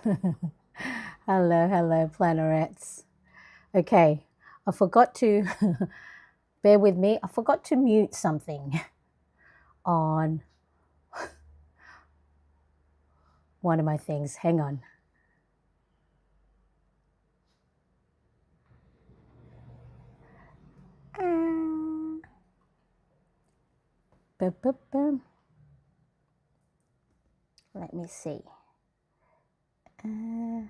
Hello, hello, planarets. Okay, I forgot to, bear with me, I forgot to mute something on one of my things. Hang on. Boom, boom, boom. Let me see. I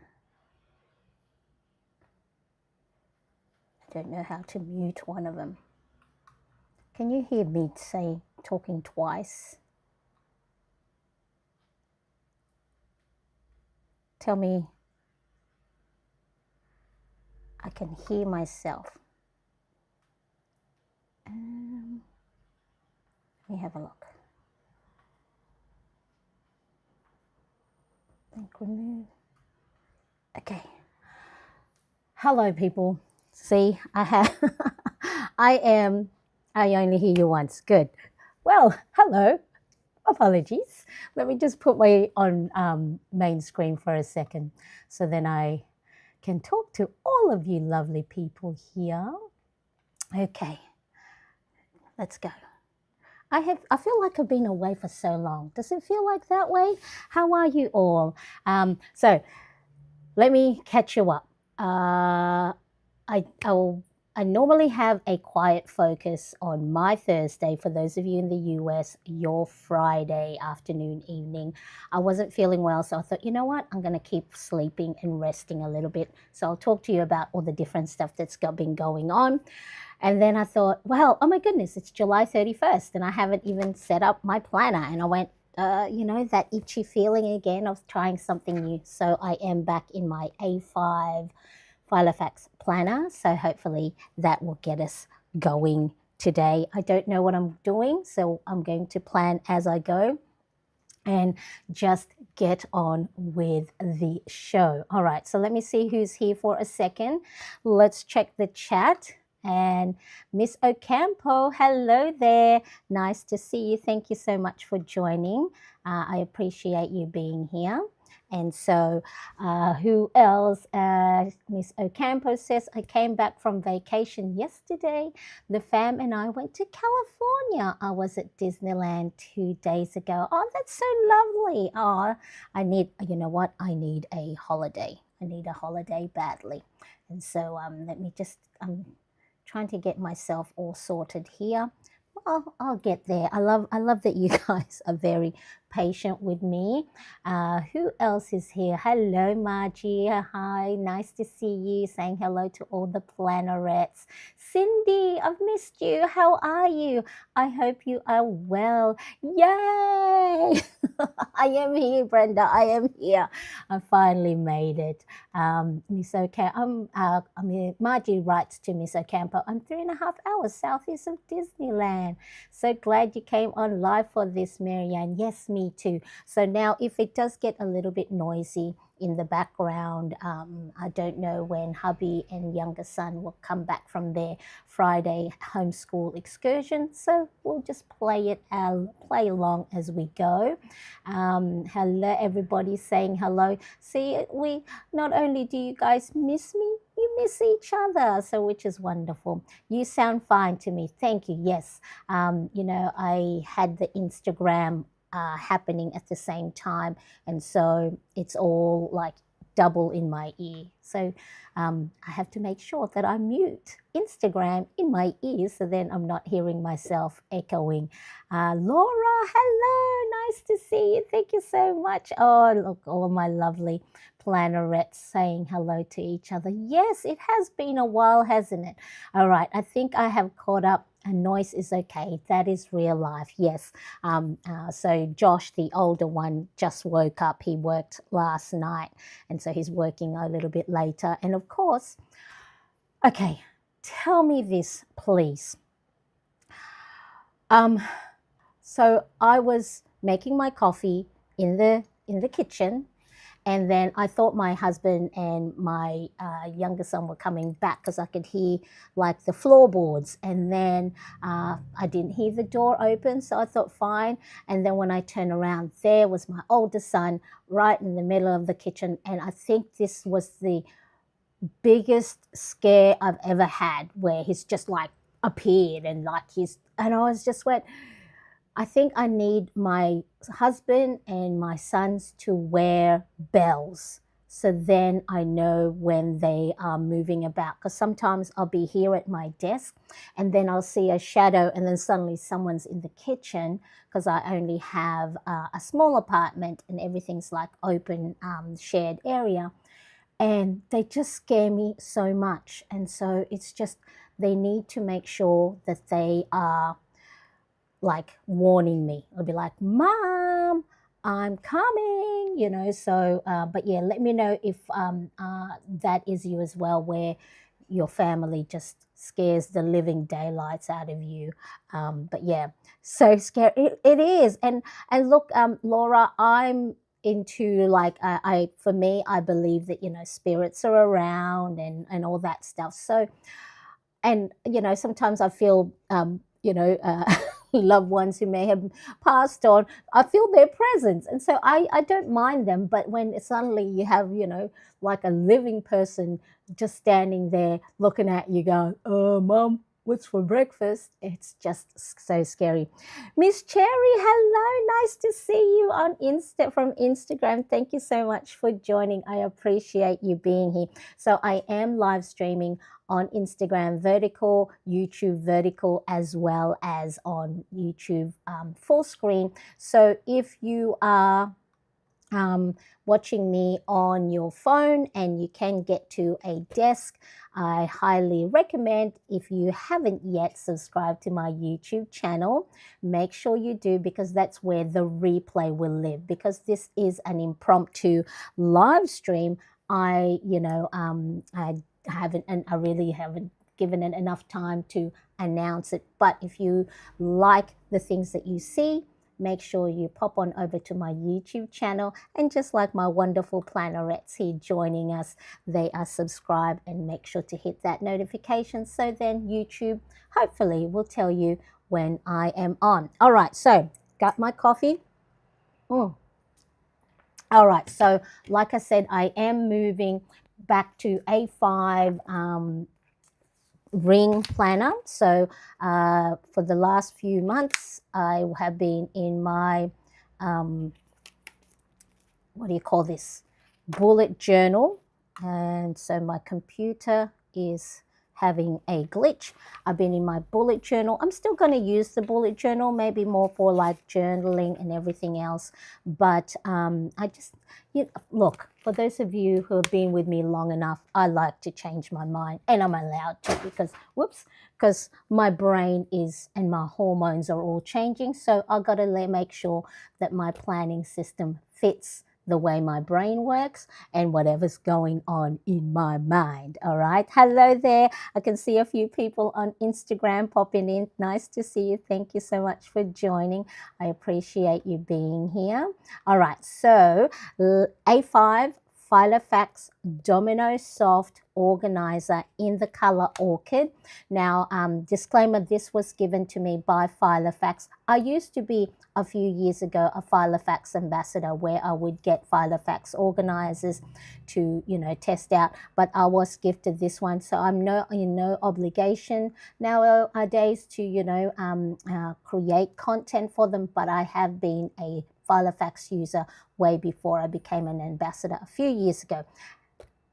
don't know how to mute one of them. Can you hear me say talking twice? Tell me I can hear myself. Let me have a look. Think remove. Okay. Hello, people. See, I only hear you once. Good. Well, hello. Apologies. Let me just put my on main screen for a second so then I can talk to all of you lovely people here. Okay, let's go. I feel like I've been away for so long. Does it feel like that way? How are you all? So let me catch you up. I normally have a quiet focus on my Thursday. For those of you in the US, your Friday afternoon, evening. I wasn't feeling well, so I thought, you know what? I'm going to keep sleeping and resting a little bit. So I'll talk to you about all the different stuff that's been going on. And then I thought, well, oh my goodness, it's July 31st, and I haven't even set up my planner. And I went, that itchy feeling again of trying something new. So I am back in my A5 Filofax planner. So hopefully that will get us going today. I don't know what I'm doing, so I'm going to plan as I go and just get on with the show. All right, so let me see who's here for a second. Let's check the chat. And Miss Ocampo, hello there. Nice to see you. Thank you so much for joining. I appreciate you being here. And so, who else? Miss Ocampo says, I came back from vacation yesterday. The fam and I went to California. I was at Disneyland 2 days ago. Oh, that's so lovely. Oh, you know what? I need a holiday. I need a holiday badly. And so, let me just, trying to get myself all sorted here. I'll get there. I love that you guys are very patient with me. Who else is here? Hello, Margie. Hi, nice to see you. Saying hello to all the planarets. Cindy, I've missed you. How are you? I hope you are well. Yay! I am here, Brenda. I am here. I finally made it. Miss Ocampo, Margie writes to Miss Ocampo, I'm 3.5 hours southeast of Disneyland. So glad you came on live for this, Marianne. Yes, me too. So now if it does get a little bit noisy in the background, I don't know when hubby and younger son will come back from their Friday homeschool excursion. So we'll just play along as we go. Hello, everybody saying hello. See, we not only do you guys miss me, you miss each other, so which is wonderful. You sound fine to me. Thank you. Yes, I had the Instagram happening at the same time, and so it's all like double in my ear. So I have to make sure that I mute Instagram in my ears so then I'm not hearing myself echoing. Laura, hello, nice to see you. Thank you so much. Oh, look, all my lovely planarets saying hello to each other. Yes, it has been a while, hasn't it? All right, I think I have caught up. A noise is okay. That is real life. Yes. So Josh, the older one, just woke up. He worked last night, and so he's working a little bit later. And of course, okay, tell me this, please. So I was making my coffee in the kitchen, And then I thought my husband and my younger son were coming back because I could hear like the floorboards. And then I didn't hear the door open, so I thought fine. And then when I turned around, there was my oldest son right in the middle of the kitchen. And I think this was the biggest scare I've ever had, where he's just like appeared and like and I was just went, I think I need my husband and my sons to wear bells. So then I know when they are moving about. Because sometimes I'll be here at my desk and then I'll see a shadow and then suddenly someone's in the kitchen because I only have a small apartment and everything's like open shared area. And they just scare me so much. And so it's just, they need to make sure that they are like warning me. I'll be like, Mom, I'm coming, So, but yeah, let me know if that is you as well, where your family just scares the living daylights out of you. But yeah, so scary. It is. And look, Laura, I'm into like for me, I believe that spirits are around and all that stuff. So, and sometimes I feel loved ones who may have passed on, I feel their presence, and so I don't mind them. But when suddenly you have like a living person just standing there looking at you going, Mom, what's for breakfast? It's just so scary. Miss Cherry, hello, nice to see you on from Instagram. Thank you so much for joining. I appreciate you being here. So I am live streaming on Instagram vertical, YouTube vertical, as well as on YouTube full screen. So if you are watching me on your phone and you can get to a desk, I highly recommend, if you haven't yet subscribed to my YouTube channel, make sure you do, because that's where the replay will live. Because this is an impromptu live stream, I really haven't given it enough time to announce it. But if you like the things that you see, make sure you pop on over to my YouTube channel. And just like my wonderful plannerettes here joining us, they are subscribed, and make sure to hit that notification, so then YouTube hopefully will tell you when I am on. All right, so got my coffee. All right, so like I said, I am moving back to A5 ring planner. So for the last few months, I have been in my what do you call this, bullet journal, and so my computer is having a glitch. I've been in my bullet journal. I'm still going to use the bullet journal, maybe more for like journaling and everything else. But I just, look, for those of you who have been with me long enough, I like to change my mind, and I'm allowed to, because my brain is, and my hormones are all changing. So I've got to make sure that my planning system fits the way my brain works and whatever's going on in my mind. All right. Hello there. I can see a few people on Instagram popping in. Nice to see you. Thank you so much for joining. I appreciate you being here. All right. So A5 Filofax Domino Soft Organizer in the color Orchid. Now, disclaimer, this was given to me by Filofax. I used to be, a few years ago, a Filofax ambassador, where I would get Filofax organizers to, test out, but I was gifted this one. So I'm in no obligation nowadays to, create content for them, but I have been a Filofax user way before I became an ambassador a few years ago.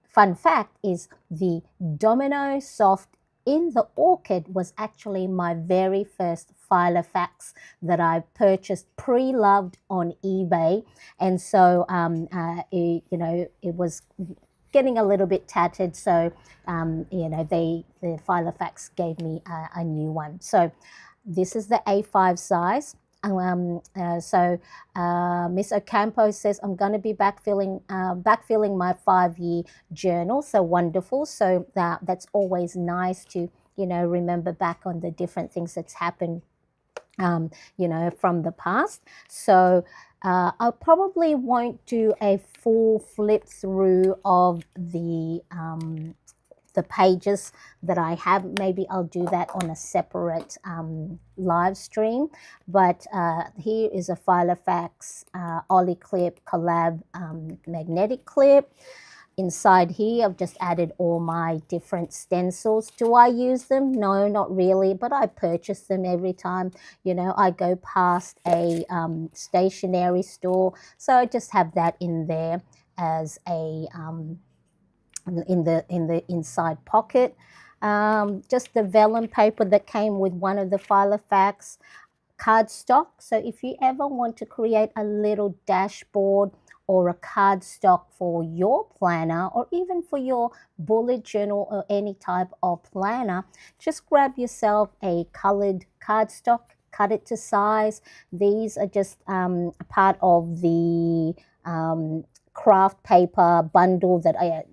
Fun fact is, the Domino Soft in the Orchid was actually my very first Filofax that I purchased pre-loved on eBay. And so, it was getting a little bit tattered. So, the Filofax gave me a new one. So this is the A5 size. Miss Ocampo says, I'm going to be backfilling my 5-year journal. So wonderful. So that's always nice to, remember back on the different things that's happened you know, from the past. So I probably won't do a full flip through of the pages that I have. Maybe I'll do that on a separate live stream. But here is a Filofax Ollie clip collab magnetic clip. Inside here, I've just added all my different stencils. Do I use them? No, not really, but I purchase them every time, you know, I go past a stationery store. So I just have that in there as a in the inside pocket. Just the vellum paper that came with one of the Filofax cardstock. So if you ever want to create a little dashboard or a cardstock for your planner, or even for your bullet journal or any type of planner, just grab yourself a colored cardstock, cut it to size. These are just part of the craft paper bundle that I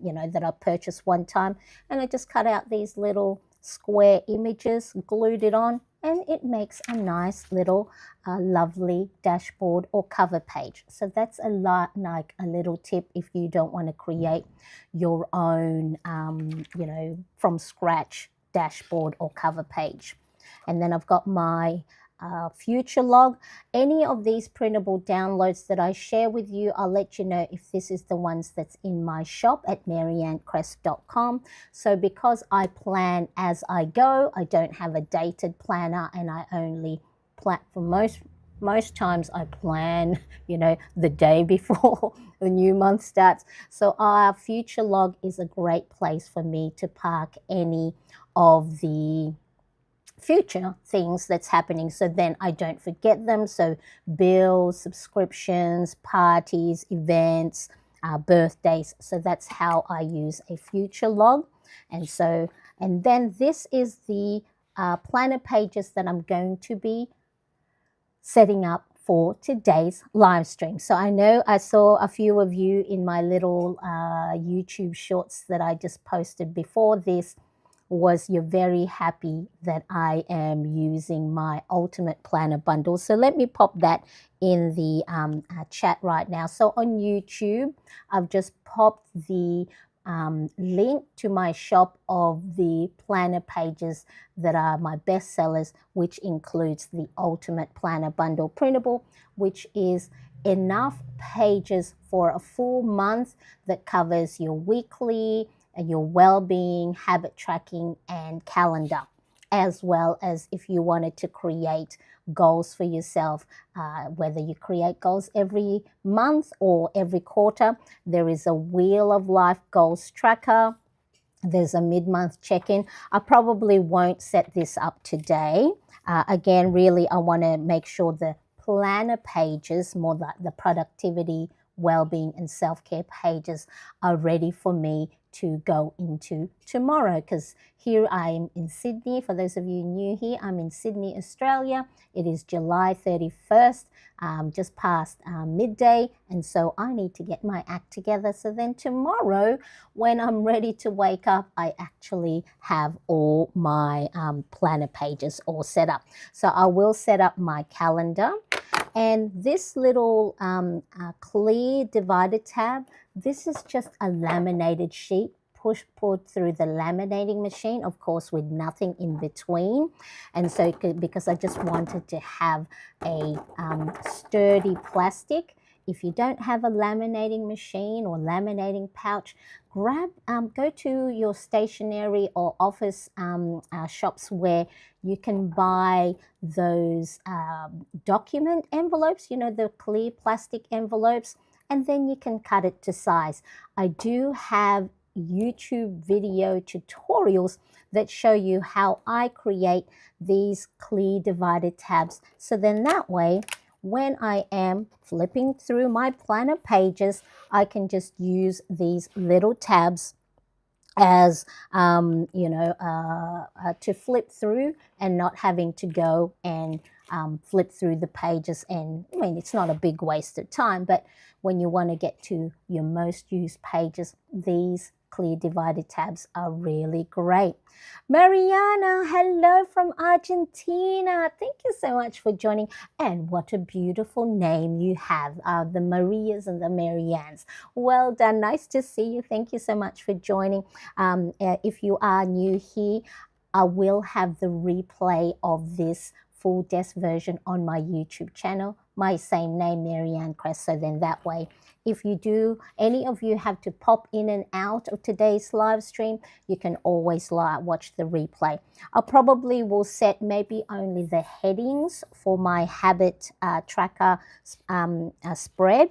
purchased one time, and I just cut out these little square images, glued it on, and it makes a nice little lovely dashboard or cover page. So that's a lot, like a little tip if you don't want to create your own from scratch dashboard or cover page. And then I've got my future log. Any of these printable downloads that I share with you, I'll let you know if this is the ones that's in my shop at maryanncrest.com. So because I plan as I go, I don't have a dated planner, and I only plan for most times I plan, the day before the new month starts. So our future log is a great place for me to park any of the future things that's happening, so then I don't forget them. So bills, subscriptions, parties, events, birthdays. So that's how I use a future log. And then this is the planner pages that I'm going to be setting up for today's live stream. So I know I saw a few of you in my little YouTube shorts that I just posted before this, was you're very happy that I am using my Ultimate Planner bundle. So let me pop that in the chat right now. So on YouTube, I've just popped the link to my shop of the planner pages that are my best sellers, which includes the Ultimate Planner Bundle printable, which is enough pages for a full month that covers your weekly, your well-being, habit tracking, and calendar, as well as if you wanted to create goals for yourself, whether you create goals every month or every quarter. There is a Wheel of Life goals tracker. There's a mid-month check-in. I probably won't set this up today. Again, really, I want to make sure the planner pages, more the productivity, well-being, and self-care pages are ready for me to go into tomorrow, because here I am in Sydney. For those of you new here, I'm in Sydney, Australia. It is July 31st, just past midday, and so I need to get my act together. So then tomorrow, when I'm ready to wake up, I actually have all my planner pages all set up. So I will set up my calendar. And this little clear divider tab, this is just a laminated sheet pulled through the laminating machine, of course, with nothing in between. And so because I just wanted to have a sturdy plastic. If you don't have a laminating machine or laminating pouch, go to your stationery or office shops where you can buy those document envelopes, the clear plastic envelopes, and then you can cut it to size. I do have YouTube video tutorials that show you how I create these clear divided tabs. So then that way, when I am flipping through my planner pages, I can just use these little tabs as to flip through, and not having to go and flip through the pages. And I mean, it's not a big waste of time, but when you want to get to your most used pages, these clear divided tabs are really great. Mariana, hello from Argentina. Thank you so much for joining. And what a beautiful name you have, the Marias and the Mariannes. Well done. Nice to see you. Thank you so much for joining. If you are new here, I will have the replay of this full desk version on my YouTube channel, my same name, Marianne Crest. So then that way, if you do, any of you have to pop in and out of today's live stream, you can always watch the replay. I probably will set maybe only the headings for my habit tracker spread.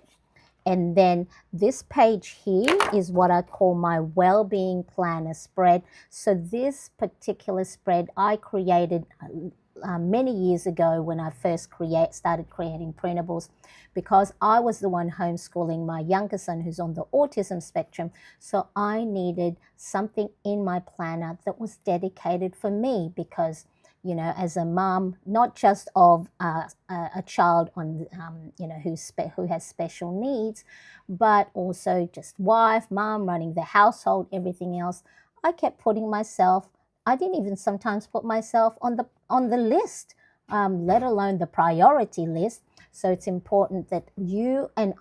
And then this page here is what I call my well-being planner spread. So this particular spread I created many years ago when I first started creating printables, because I was the one homeschooling my younger son who's on the autism spectrum. So I needed something in my planner that was dedicated for me, because as a mom, not just of a child on, who has special needs, but also just wife, mom, running the household, everything else. I kept putting myself. I didn't even sometimes put myself on the list, let alone the priority list. So it's important that you and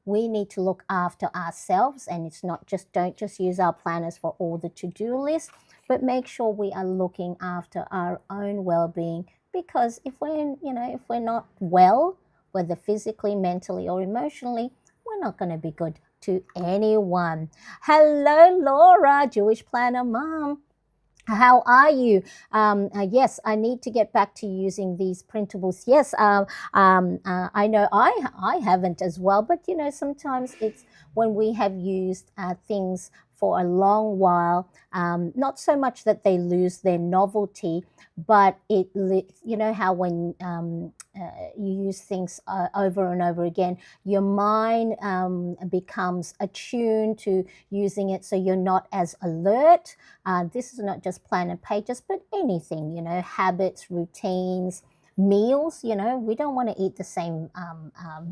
we need to look after ourselves, and it's not just, don't just use our planners for all the to-do lists, but make sure we are looking after our own well-being, because if we're not well, whether physically, mentally, or emotionally, we're not going to be good to anyone. Hello, Laura, Jewish Planner Mom. How are you? Yes, I need to get back to using these printables. Yes, I know I haven't as well, but sometimes it's when we have used things for a long while, not so much that they lose their novelty, but how when you use things over and over again, your mind becomes attuned to using it, so you're not as alert. This is not just planner pages, but anything, habits, routines, meals. We don't want to eat the same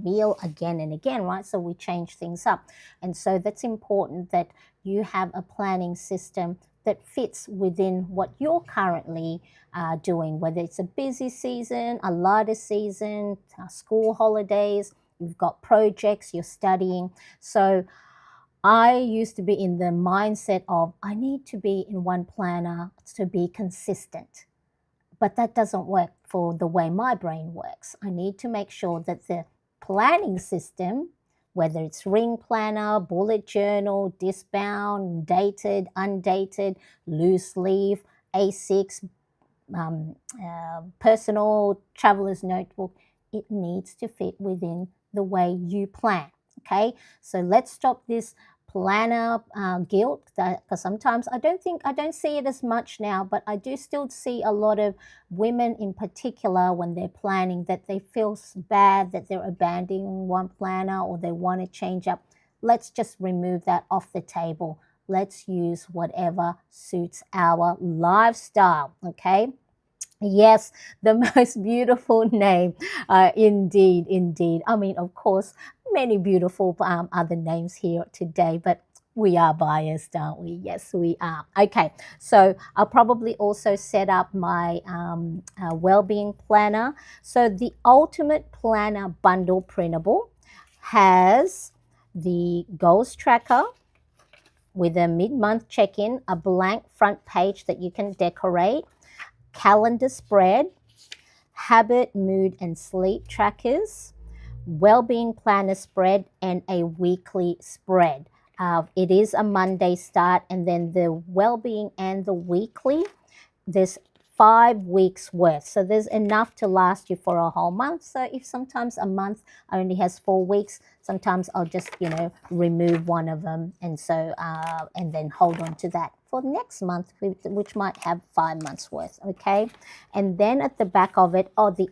meal again and again, right? So we change things up. And so that's important that you have a planning system that fits within what you're currently doing, whether it's a busy season, a lighter season, school holidays, you've got projects, you're studying. So I used to be in the mindset of I need to be in one planner to be consistent. But that doesn't work for the way my brain works. I need to make sure that the planning system, whether it's ring planner, bullet journal, disc bound, dated, undated, loose leaf, A6, personal traveler's notebook, it needs to fit within the way you plan. Okay, so let's stop this planner guilt, because sometimes I don't see it as much now, but I do still see a lot of women in particular when they're planning that they feel bad that they're abandoning one planner or they want to change up. Let's just remove that off the table. Let's use whatever suits our lifestyle. Okay. Yes, the most beautiful name. Indeed. I mean, of course, many beautiful other names here today, but we are biased, aren't we? Yes, we are. Okay, so I'll probably also set up my well-being planner. So the Ultimate Planner Bundle Printable has the goals tracker with a mid-month check-in, a blank front page that you can decorate, calendar spread, habit, mood, and sleep trackers, well-being planner spread, and a weekly spread. It is a Monday start, and then the well-being and the weekly, there's 5 weeks worth. So there's enough to last you for a whole month. So if sometimes a month only has 4 weeks, sometimes I'll just, remove one of them. And so, and then hold on to that for next month, which might have 5 months worth. Okay. And then at the back of it, the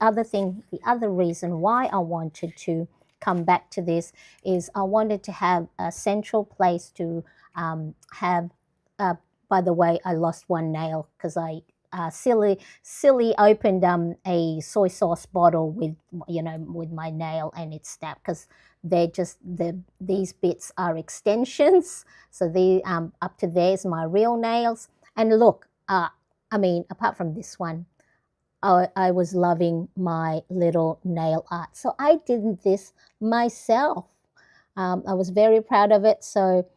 other reason why I wanted to come back to this is I wanted to have a central place to have, by the way, I lost one nail because I silly opened a soy sauce bottle with with my nail, and it snapped because these bits are extensions. So the up to there's my real nails. And look, I mean, apart from this one, I was loving my little nail art. So I did this myself. I was very proud of it. So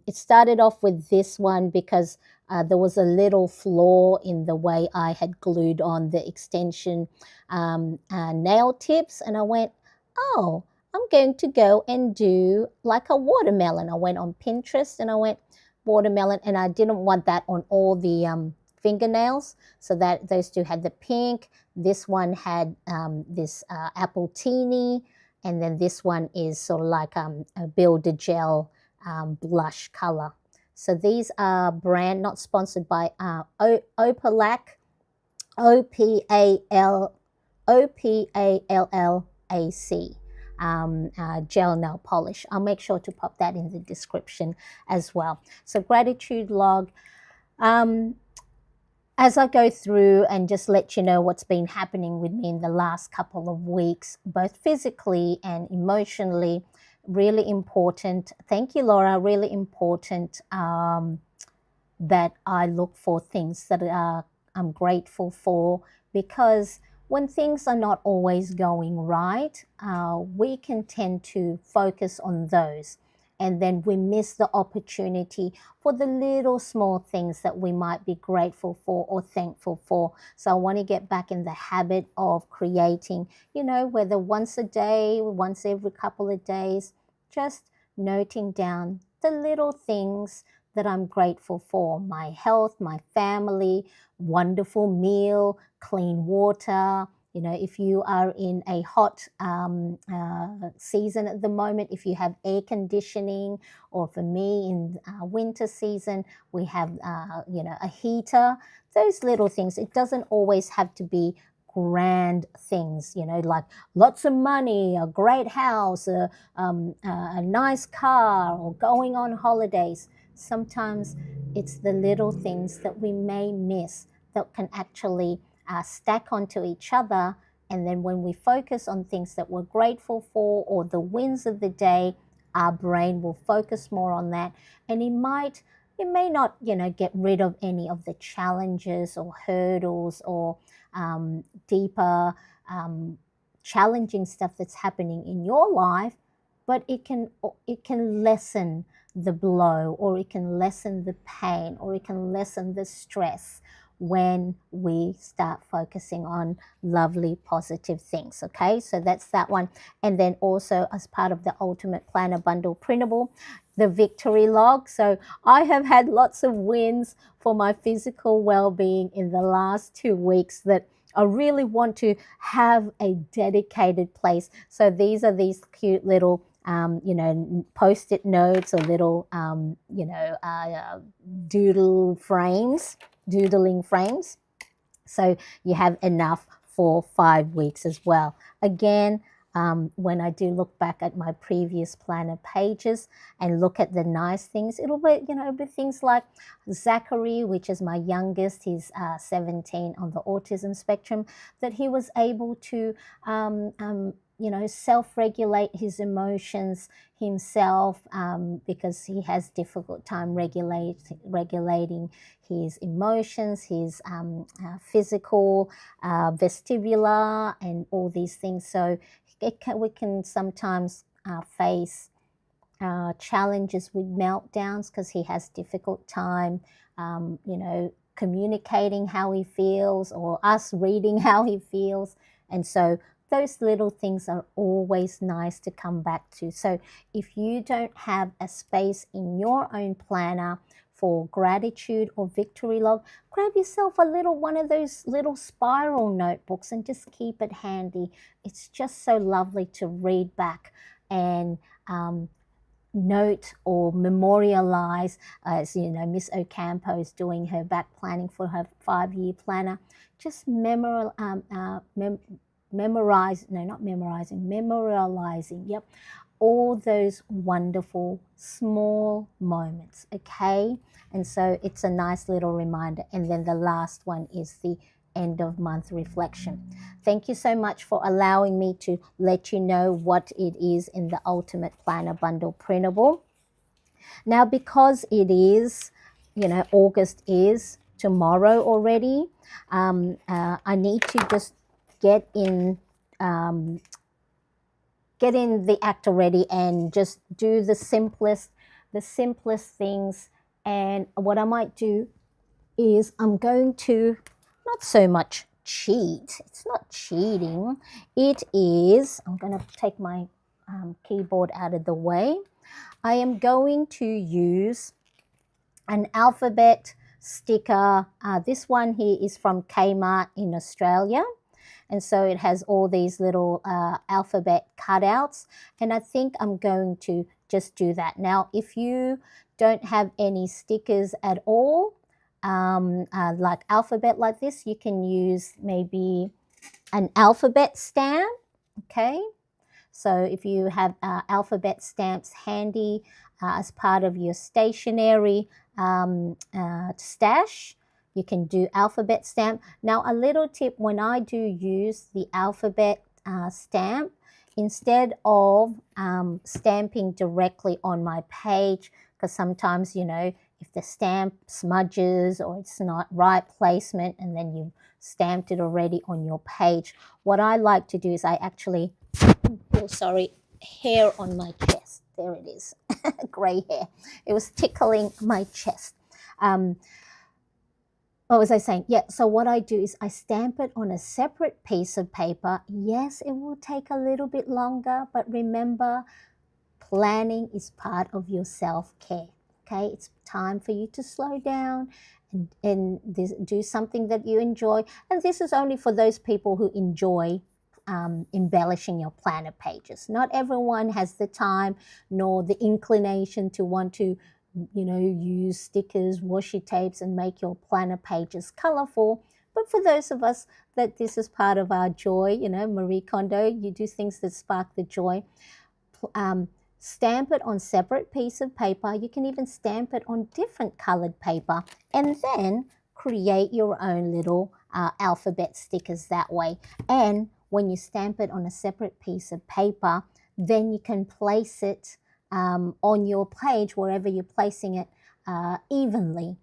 it started off with this one because there was a little flaw in the way I had glued on the extension nail tips. And I went, oh, I'm going to go and do like a watermelon. I went on Pinterest and I went watermelon, and I didn't want that on all the fingernails. So that those two had the pink. This one had this apple teeny, and then this one is sort of like a Builder Gel blush color. So these are brand not sponsored by Opalac, Opallac gel nail polish. I'll make sure to pop that in the description as well. So gratitude log. As I go through and just let you know what's been happening with me in the last couple of weeks, both physically and emotionally, really important. Thank you, Laura. Really important that I look for things that I'm grateful for, because when things are not always going right, we can tend to focus on those. And then we miss the opportunity for the little small things that we might be grateful for or thankful for. So I want to get back in the habit of creating, whether once a day, once every couple of days, just noting down the little things that I'm grateful for. My health, my family, wonderful meal, clean water. If you are in a hot season at the moment, if you have air conditioning, or for me in winter season, we have, a heater, those little things. It doesn't always have to be grand things, like lots of money, a great house, a nice car, or going on holidays. Sometimes it's the little things that we may miss that can actually stack onto each other. And then when we focus on things that we're grateful for or the wins of the day, our brain will focus more on that. And it may not, get rid of any of the challenges or hurdles or deeper challenging stuff that's happening in your life, but it can lessen the blow, or it can lessen the pain, or it can lessen the stress when we start focusing on lovely positive things. Okay, so that's that one. And then also, as part of the Ultimate Planner Bundle printable, the victory log. So I have had lots of wins for my physical well-being in the last 2 weeks that I really want to have a dedicated place. So these are these cute little post-it notes, or little doodling frames. So you have enough for 5 weeks as well. Again, when I do look back at my previous planner pages and look at the nice things, it'll be things like Zachary, which is my youngest. He's 17 on the autism spectrum, that he was able to self-regulate his emotions himself, because he has difficult time regulating his emotions, his physical, vestibular, and all these things. So we can sometimes face challenges with meltdowns because he has difficult time, communicating how he feels, or us reading how he feels. And so those little things are always nice to come back to. So if you don't have a space in your own planner for gratitude or victory log, grab yourself a little one of those little spiral notebooks and just keep it handy. It's just so lovely to read back and note or memorialize, as Miss Ocampo is doing her back planning for her 5-year planner. Just memorializing, yep, all those wonderful small moments, okay? And so it's a nice little reminder. And then the last one is the end of month reflection. Thank you so much for allowing me to let you know what it is in the Ultimate Planner Bundle printable. Now, because it is, August is tomorrow already, I need to just get in um, get in the act already and just do the simplest things. And what I might do is I'm going to not so much cheat. It's not cheating. It is, I'm going to take my keyboard out of the way. I am going to use an alphabet sticker. This one here is from Kmart in Australia. And so it has all these little alphabet cutouts. And I think I'm going to just do that. Now, if you don't have any stickers at all, like alphabet like this, you can use maybe an alphabet stamp, okay? So if you have alphabet stamps handy as part of your stationery stash, you can do alphabet stamp. Now, a little tip, when I do use the alphabet stamp, instead of stamping directly on my page, because sometimes, if the stamp smudges or it's not right placement and then you've stamped it already on your page, what I like to do is I actually, oh, sorry, hair on my chest. There it is, gray hair. It was tickling my chest. What was I saying? Yeah, so what I do is I stamp it on a separate piece of paper. Yes, it will take a little bit longer, but remember, planning is part of your self-care. Okay, it's time for you to slow down and do something that you enjoy. And this is only for those people who enjoy embellishing your planner pages. Not everyone has the time nor the inclination to want to, use stickers, washi tapes, and make your planner pages colorful. But for those of us that this is part of our joy, Marie Kondo, you do things that spark the joy. Stamp it on separate piece of paper. You can even stamp it on different colored paper, and then create your own little alphabet stickers that way. And when you stamp it on a separate piece of paper, then you can place it on your page, wherever you're placing it, evenly.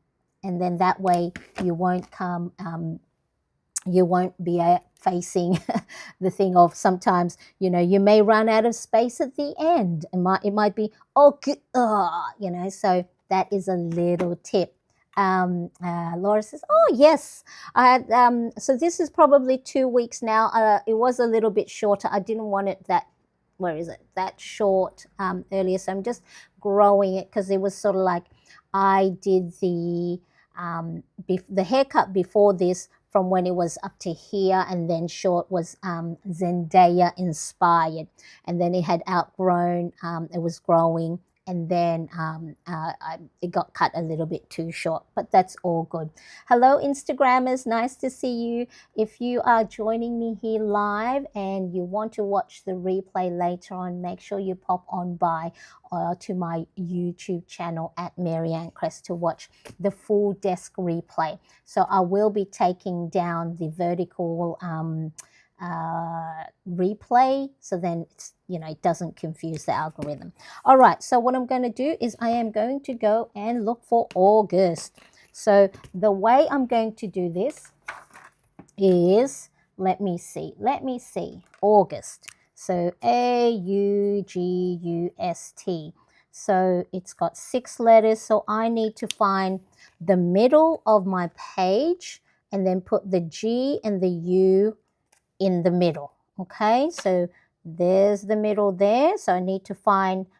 And then that way you won't be facing the thing of sometimes, you may run out of space at the end. It might be, so that is a little tip. Laura says, oh, yes. So this is probably 2 weeks now. It was a little bit shorter. I didn't want it that short earlier. So I'm just growing it because it was sort of like I did the haircut before this, from when it was up to here and then short, was Zendaya inspired. And then it had outgrown, it was growing, and then it got cut a little bit too short, but that's all good. Hello, Instagrammers, nice to see you. If you are joining me here live and you want to watch the replay later on, make sure you pop on by to my YouTube channel at Marianne Crest to watch the full desk replay. So I will be taking down the vertical replay, so then it's, it doesn't confuse the algorithm. All right, so what I'm going to do is I am going to go and look for August. So the way I'm going to do this is, let me see, August. So August. So it's got 6 letters. So I need to find the middle of my page and then put the G and the U in the middle. Okay, so there's the middle there. So I need to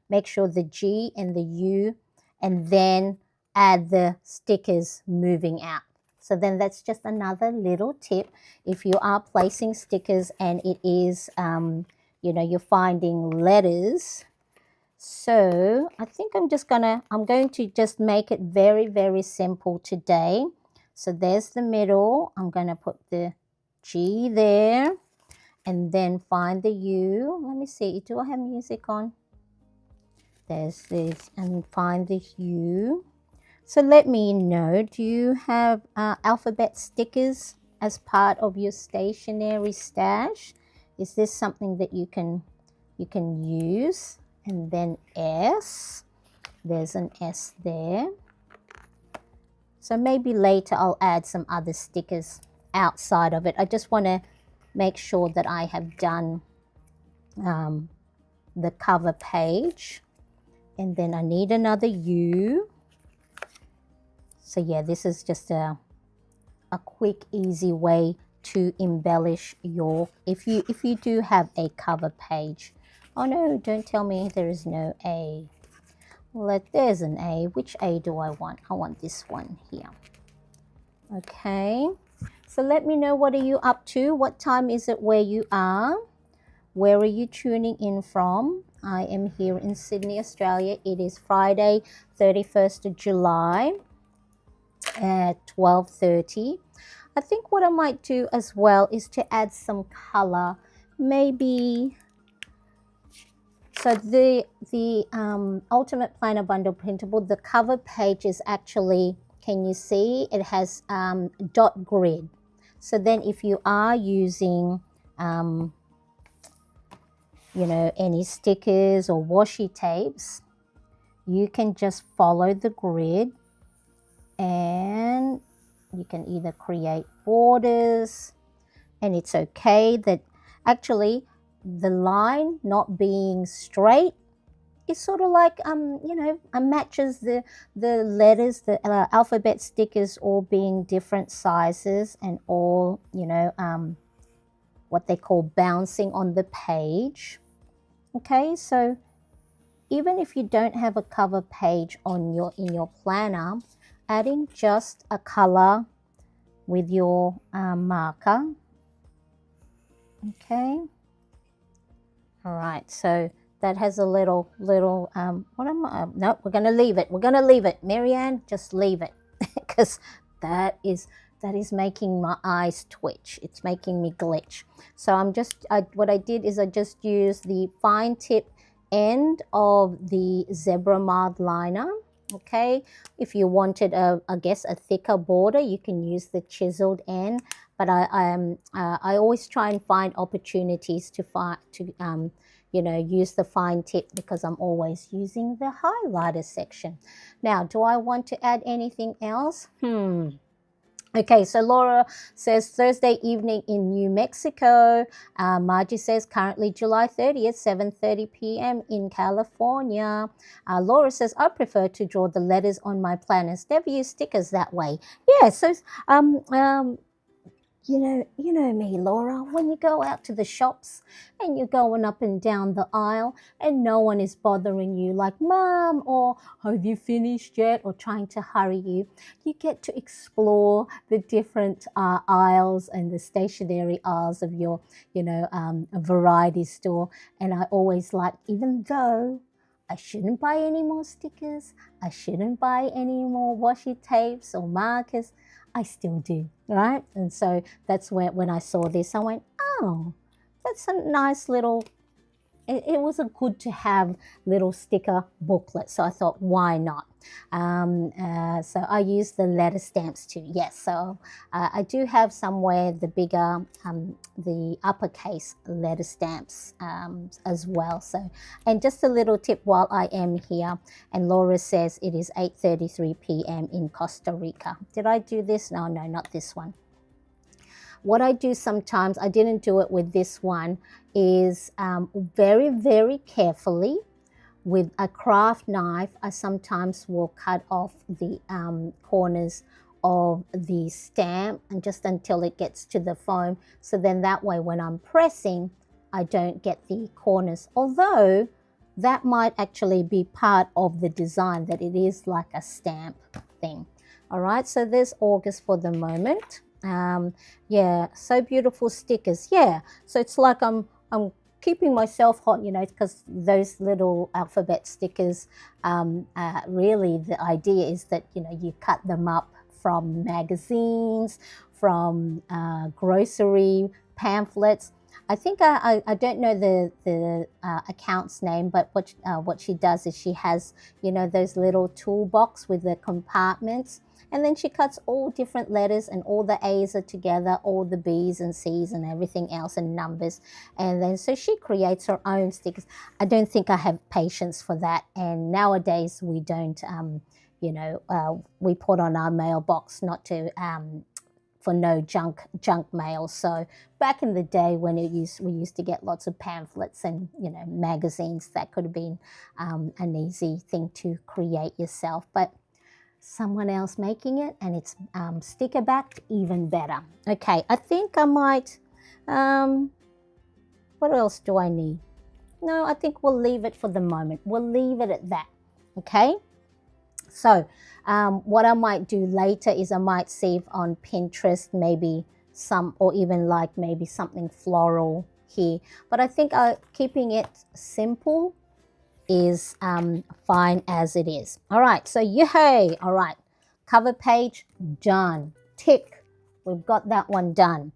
make sure the G and the U, and then add the stickers moving out. So then that's just another little tip. If you are placing stickers and it is, you're finding letters. So I think I'm going to just make it very, very simple today. So there's the middle. I'm going to put the G there and then find the U. Let me see. Do I have music on? There's this, and find this U. So let me know, do you have alphabet stickers as part of your stationery stash? Is this something that you can use? And then S, there's an S there. So maybe later I'll add some other stickers outside of it. I just want to make sure that I have done the cover page. And then I need another U. So yeah, this is just a quick, easy way to embellish your, if you do have a cover page. Oh no, don't tell me there is no A. There's an A. Which A do I want? I want this one here. Okay, so let me know, what are you up to? What time is it where you are? Where are you tuning in from? I am here in Sydney, Australia. It is Friday, 31st of July at 12:30. I think what I might do as well is to add some color. Maybe, so the Ultimate Planner Bundle Printable, the cover page is actually, can you see? It has dot grid. So then if you are using you know, any stickers or washi tapes, you can just follow the grid, and you can either create borders, and it's okay that actually the line not being straight is sort of like you know, matches the letters, the alphabet stickers all being different sizes and all, you know, what they call bouncing on the page. Okay, so even if you don't have a cover page on in your planner, adding just a color with your marker. Okay, all right, so that has a little what am I, no, we're going to leave it, Marianne, just leave it, because that is making my eyes twitch. It's making me glitch. So what I did is I just used the fine tip end of the zebra mark liner. Okay, if you wanted I guess a thicker border, you can use the chiseled end, but I always try and find opportunities to you know, use the fine tip, because I'm always using the highlighter section. Now, do I want to add anything else? Okay, so Laura says Thursday evening in New Mexico. Margie says currently July 30th, 7:30 p.m. in California. Laura says, I prefer to draw the letters on my planners. Never use stickers that way. Yeah, so you know me, Laura, when you go out to the shops and you're going up and down the aisle and no one is bothering you, like, Mom, or have you finished yet, or trying to hurry you, you get to explore the different aisles and the stationery aisles of your, you know, variety store. And I always like, even though I shouldn't buy any more stickers, I shouldn't buy any more washi tapes or markers, I still do, right? And so that's when I saw this, I went, oh, that's a nice little, it was a good to have little sticker booklet. So I thought, why not? So I use the letter stamps too. Yes, so I do have somewhere the bigger, the uppercase letter stamps as well. So, and just a little tip while I am here, and Laura says it is 8:33 p.m. in Costa Rica. Did I do this? No, not this one. What I do sometimes, I didn't do it with this one, is very, very carefully with a craft knife, I sometimes will cut off the corners of the stamp, and just until it gets to the foam. So then that way when I'm pressing, I don't get the corners. Although that might actually be part of the design, that it is like a stamp thing. All right, so there's August for the moment. Yeah, so beautiful stickers. Yeah, so it's like I'm keeping myself hot, you know, because those little alphabet stickers, really the idea is that, you know, you cut them up from magazines, from grocery pamphlets. I think I don't know the account's name, but what she does is she has, you know, those little toolbox with the compartments, and then she cuts all different letters, and all the A's are together, all the B's and C's and everything else, and numbers, and then so she creates her own stickers. I don't think I have patience for that, and nowadays we don't. You know, we put on our mailbox not to for no junk mail. So back in the day when we used to get lots of pamphlets and, you know, magazines, that could have been an easy thing to create yourself. But someone else making it, and it's sticker backed, even better. Okay, I think I might. What else do I need? No, I think we'll leave it for the moment. We'll leave it at that. Okay. So what I might do later is I might see if on Pinterest maybe some, or even like maybe something floral here. But I think keeping it simple is fine as it is. All right, so yay! All right, cover page done. Tick. We've got that one done.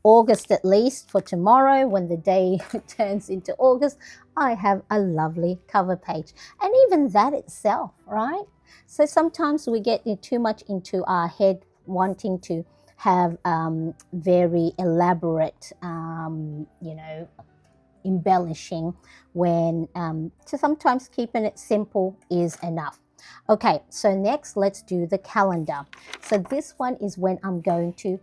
August, at least for tomorrow when the day turns into August, I have a lovely cover page. And even that itself, right? So sometimes we get too much into our head wanting to have very elaborate, you know, embellishing, when so sometimes keeping it simple is enough. Okay, so next let's do the calendar. So this one is when I'm going to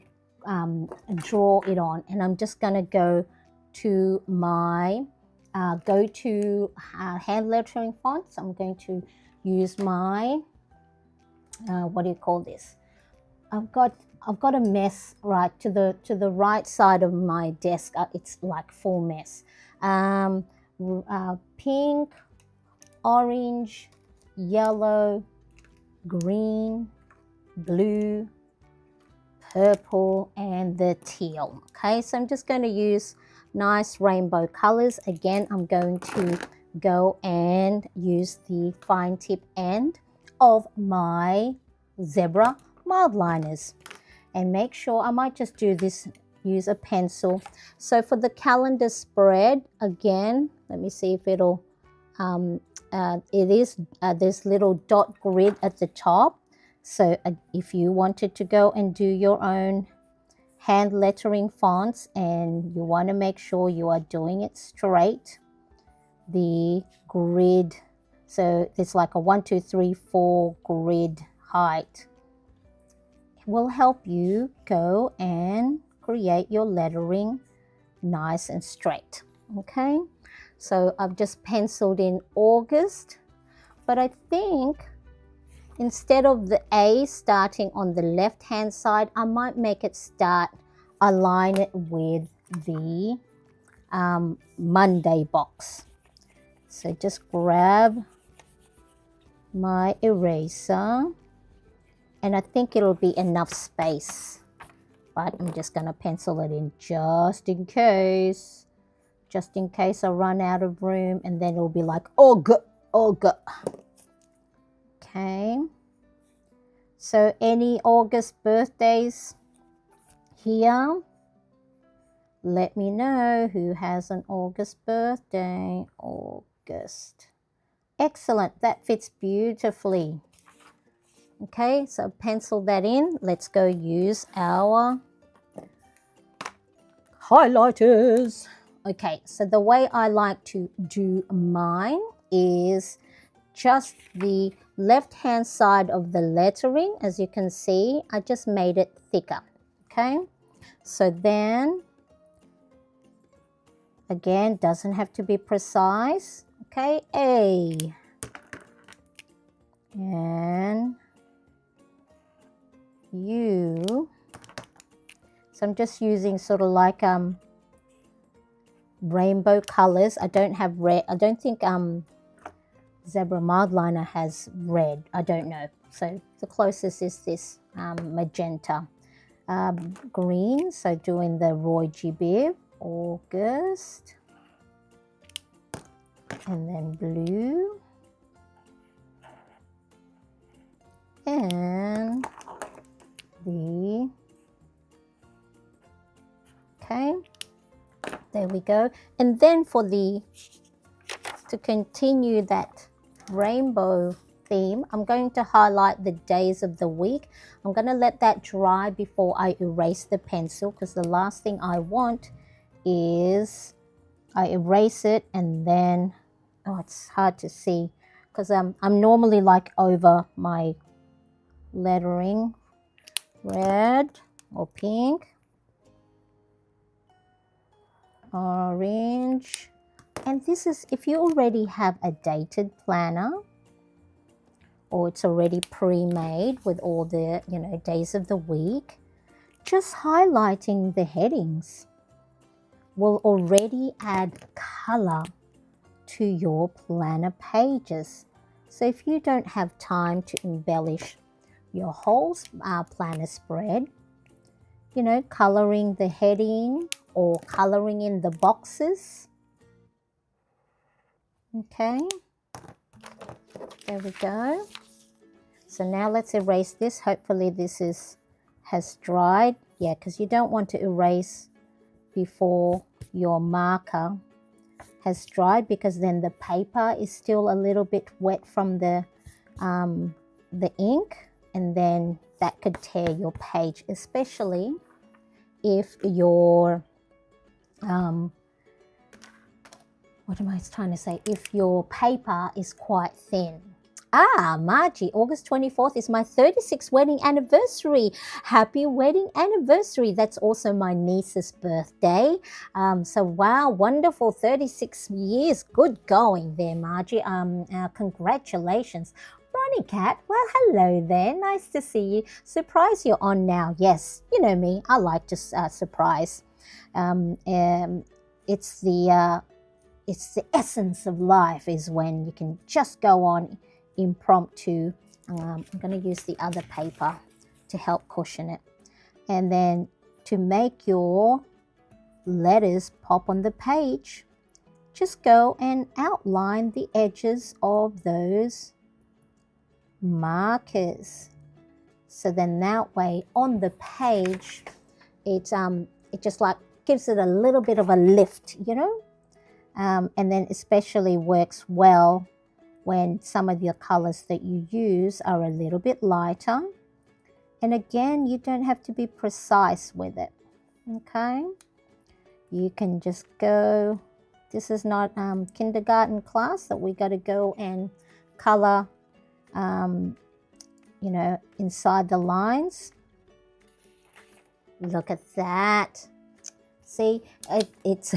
draw it on, and I'm just going to go to my hand lettering fonts. I'm going to use my what do you call this? I've got a mess right to the right side of my desk. It's like full mess. Pink, orange, yellow, green, blue, purple, and the teal. Okay, so I'm just going to use nice rainbow colors. Again, I'm going to go and use the fine tip end of my zebra mild liners, and make sure, I might just do this, use a pencil. So for the calendar spread, again, let me see if it'll it is this little dot grid at the top. So if you wanted to go and do your own hand lettering fonts and you want to make sure you are doing it straight, the grid, so it's like a 1 2 3 4 grid height, will help you go and create your lettering nice and straight. Okay, so I've just penciled in August, but I think instead of the A starting on the left hand side, I might make it align it with the Monday box. So just grab my eraser, and I think it'll be enough space, but I'm just going to pencil it in just in case I run out of room, and then it'll be like, oh good. Okay, so any August birthdays here, let me know who has an August birthday. August. Excellent, that fits beautifully. Okay, so pencil that in. Let's go use our highlighters. Okay, so the way I like to do mine is just the left hand side of the lettering. As you can see, I just made it thicker. Okay, so then again, doesn't have to be precise. Okay, A, and U. So I'm just using sort of like rainbow colors. I don't have red. I don't think zebra mild liner has red. I don't know. So the closest is this magenta. Green, so doing the Roy G. Biv, August, and then blue, and the, okay, There we go. And then to continue that rainbow theme, I'm going to highlight the days of the week. I'm going to let that dry before I erase the pencil, because the last thing I want is I erase it and then, oh, it's hard to see because I'm normally like over my lettering, red or pink, orange. And this is if you already have a dated planner or it's already pre-made with all the, you know, days of the week, just highlighting the headings will already add color to your planner pages. So if you don't have time to embellish your whole planner spread, you know, coloring the heading or coloring in the boxes. Okay, there we go. So now let's erase this. Hopefully this has dried. Yeah, because you don't want to erase before your marker has dried, because then the paper is still a little bit wet from the ink, and then that could tear your page, especially if your what am I trying to say? If your paper is quite thin. Margie, August 24th is my 36th wedding anniversary. Happy wedding anniversary. That's also my niece's birthday. So wow, wonderful, 36 years. Good going there, Margie. Congratulations. Ronnie Cat, well, hello there. Nice to see you. Surprise, you're on now. Yes, you know me. I like to surprise. It's the essence of life is when you can just go on impromptu. I'm going to use the other paper to help cushion it. And then to make your letters pop on the page, just go and outline the edges of those markers. So then that way on the page, it just like gives it a little bit of a lift, you know. And then especially works well when some of your colors that you use are a little bit lighter. And again, you don't have to be precise with it, okay? You can just go, this is not kindergarten class that we got to go and color, you know, inside the lines. Look at that. See, it's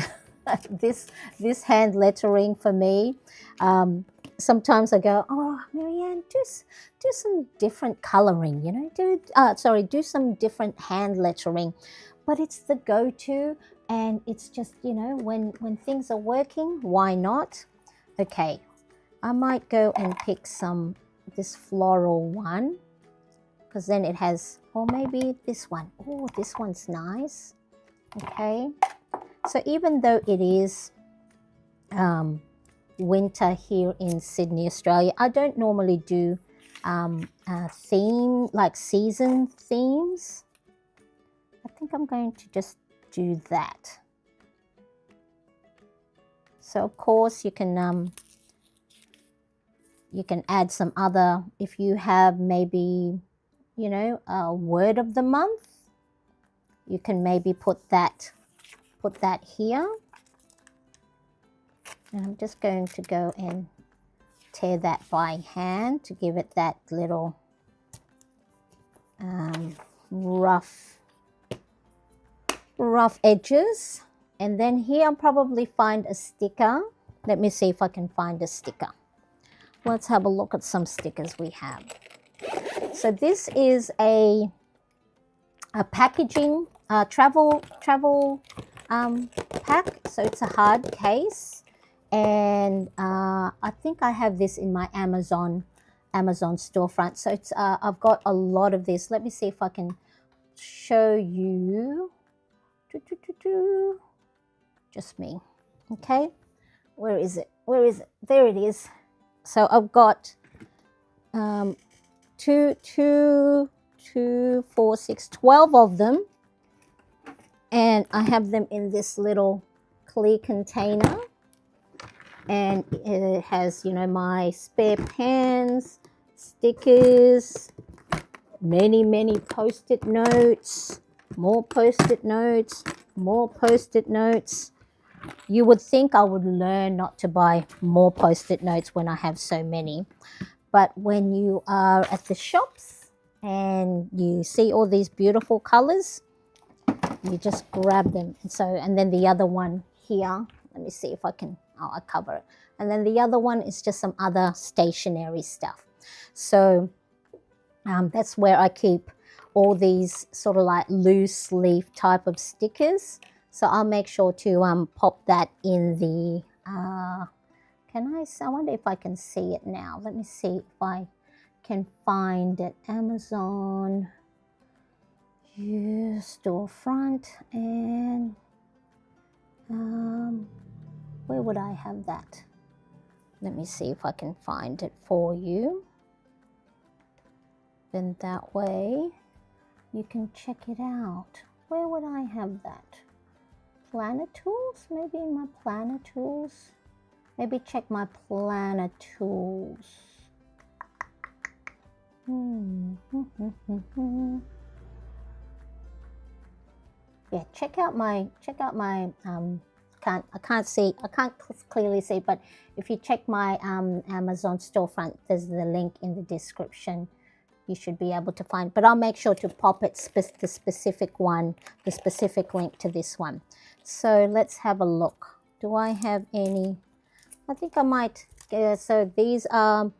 this hand lettering for me. Sometimes I go, oh, Marianne, do some different coloring, you know, do some different hand lettering. But it's the go-to, and it's just, you know, when things are working, why not? Okay, I might go and pick this floral one, because then it has, or maybe this one. Oh, this one's nice. Okay, so even though it is winter here in Sydney, Australia, I don't normally do season themes. I think I'm going to just do that. So of course you can add some other, if you have maybe, you know, a word of the month, you can maybe put that here. And I'm just going to go and tear that by hand to give it that little rough edges. And then here I'll probably find a sticker. Let me see if I can find a sticker. Let's have a look at some stickers we have. So this is a packaging travel pack. So it's a hard case. And I think I have this in my Amazon storefront. So it's I've got a lot of this. Let me see if I can show you. Just me. Okay. Where is it? Where is it? There it is. So I've got 12 of them. And I have them in this little clear container, and it has, you know, my spare pens, stickers, many post-it notes, more post-it notes, more post-it notes. You would think I would learn not to buy more post-it notes when I have so many, but when you are at the shops and you see all these beautiful colors, you just grab them. And then the other one here, let me see if I can, I cover it. And then the other one is just some other stationery stuff. So that's where I keep all these sort of like loose leaf type of stickers. So I'll make sure to pop that in the, I wonder if I can see it now. Let me see if I can find it. Amazon, storefront, and where would I have that? Let me see if I can find it for you. Then that way you can check it out. Where would I have that? Planner tools? Maybe in my planner tools? Maybe check my planner tools. Yeah, check out my I can't clearly see, but if you check my Amazon storefront, there's the link in the description. You should be able to find, but I'll make sure to pop it the specific link to this one. So let's have a look. Do I have any? I think I might. So these are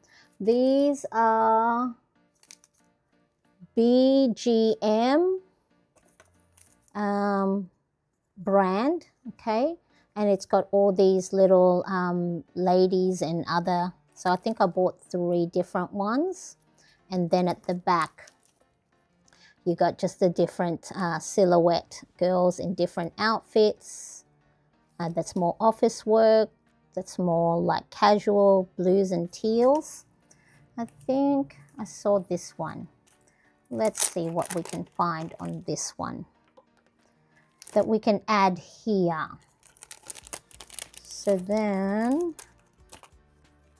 BGM brand, okay, and it's got all these little ladies and other. So I think I bought 3 different ones, and then at the back you got just the different silhouette girls in different outfits. That's more office work. That's more like casual blues and teals. I think I saw this one. Let's see what we can find on this one that we can add here. So then,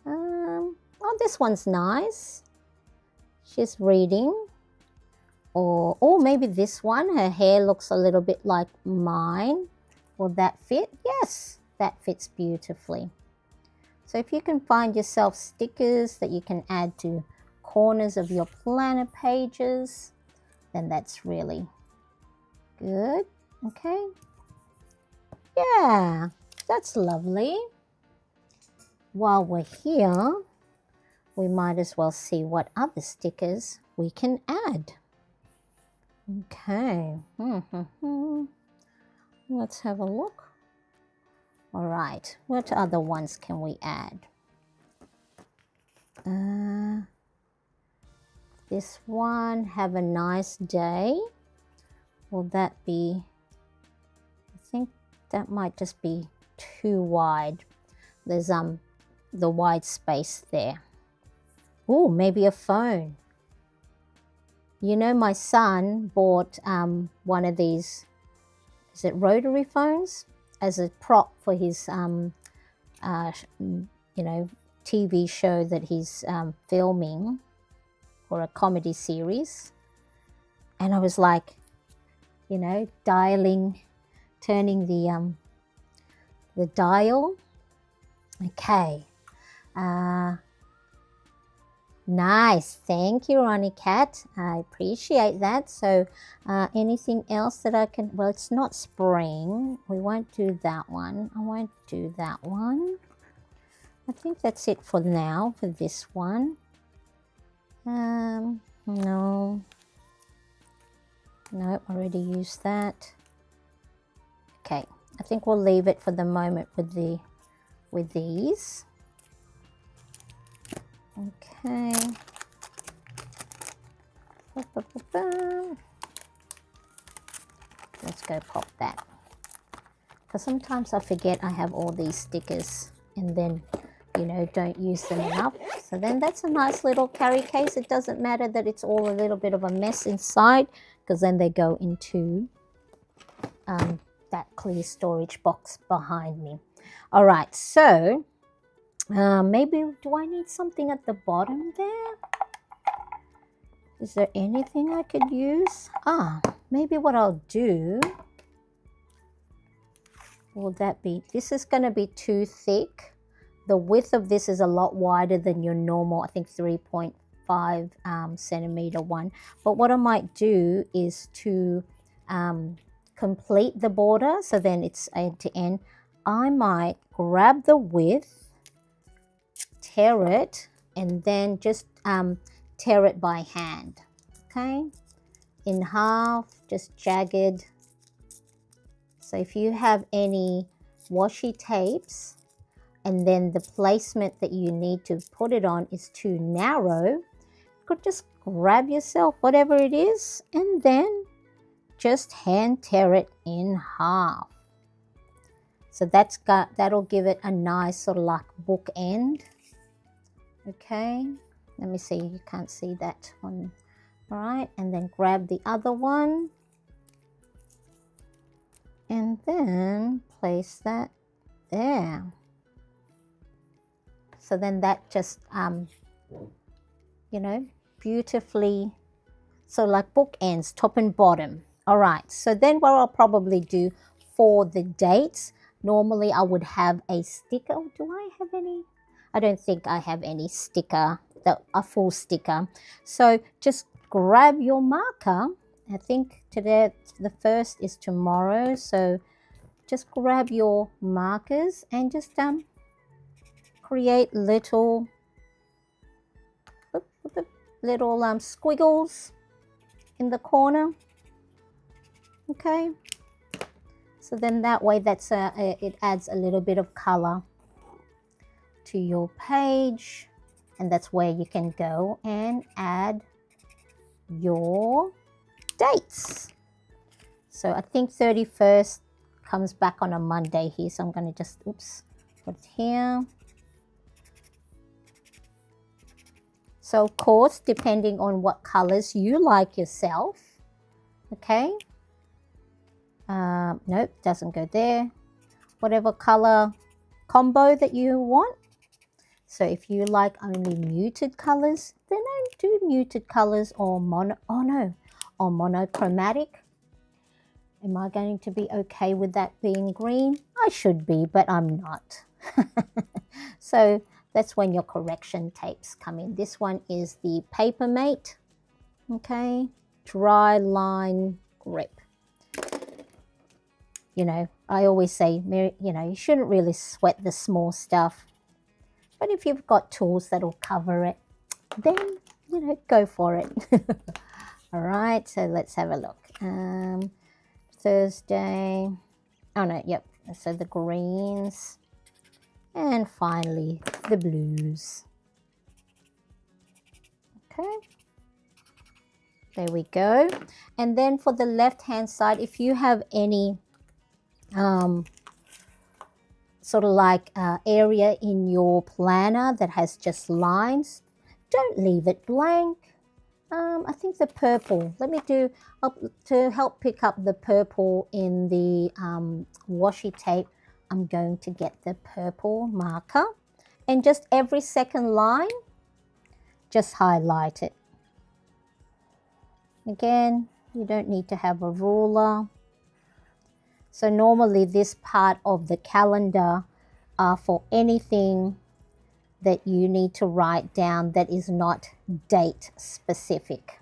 oh, this one's nice. She's reading. Or maybe this one, her hair looks a little bit like mine. Will that fit? Yes, that fits beautifully. So if you can find yourself stickers that you can add to corners of your planner pages, then that's really good. Okay. Yeah, that's lovely. While we're here, we might as well see what other stickers we can add. Okay. Let's have a look. All right. What other ones can we add? This one, have a nice day. Will that be, I think that might just be too wide. There's the wide space there. Oh, maybe a phone. You know, my son bought one of these, is it rotary phones, as a prop for his, TV show that he's filming for a comedy series. And I was like, you know, turning the dial. Okay. Nice. Thank you, Ronnie Cat. I appreciate that. So anything else that I can, well, it's not spring. We won't do that one. I won't do that one. I think that's it for now for this one. No, already used that. Okay, I think we'll leave it for the moment with these. Okay. Let's go pop that. Because sometimes I forget I have all these stickers and then, you know, don't use them enough. So then that's a nice little carry case. It doesn't matter that it's all a little bit of a mess inside, because then they go into that clear storage box behind me. All right, so maybe, do I need something at the bottom there? Is there anything I could use? Maybe what I'll do, will that be, this is going to be too thick. The width of this is a lot wider than your normal, I think 3.5 centimeter one. But what I might do is to complete the border, so then it's end to end, I might grab the width, tear it, and then just tear it by hand, okay, in half, just jagged. So if you have any washi tapes and then the placement that you need to put it on is too narrow, you could just grab yourself whatever it is and then just hand tear it in half. So that'll give it a nice sort of like bookend. Okay, let me see, you can't see that one. All right, and then grab the other one and then place that there. So then that just, you know, beautifully, so like bookends, top and bottom. All right, so then what I'll probably do for the dates, normally I would have a sticker. Do I have any? I don't think I have any sticker, a full sticker. So just grab your marker. I think today, the 1st is tomorrow. So just grab your markers and just create little squiggles in the corner. Okay. So then that way, it adds a little bit of color to your page, and that's where you can go and add your dates. So I think 31st comes back on a Monday here, so I'm going to just put it here. So of course, depending on what colors you like yourself, okay, nope, doesn't go there, whatever color combo that you want. So if you like only muted colors, then I do muted colors, or monochromatic. Am I going to be okay with that being green? I should be, but I'm not. So that's when your correction tapes come in. This one is the Papermate, okay, dry line grip. You know, I always say, you know, you shouldn't really sweat the small stuff. But if you've got tools that'll cover it, then, you know, go for it. All right, so let's have a look. Thursday. Oh, no, yep. So the greens. And finally, the blues. Okay. There we go. And then for the left-hand side, if you have any sort of like area in your planner that has just lines, don't leave it blank. I think the purple, let me do, to help pick up the purple in the washi tape, I'm going to get the purple marker, and just every second line, just highlight it. Again, you don't need to have a ruler. So normally this part of the calendar are for anything that you need to write down that is not date specific.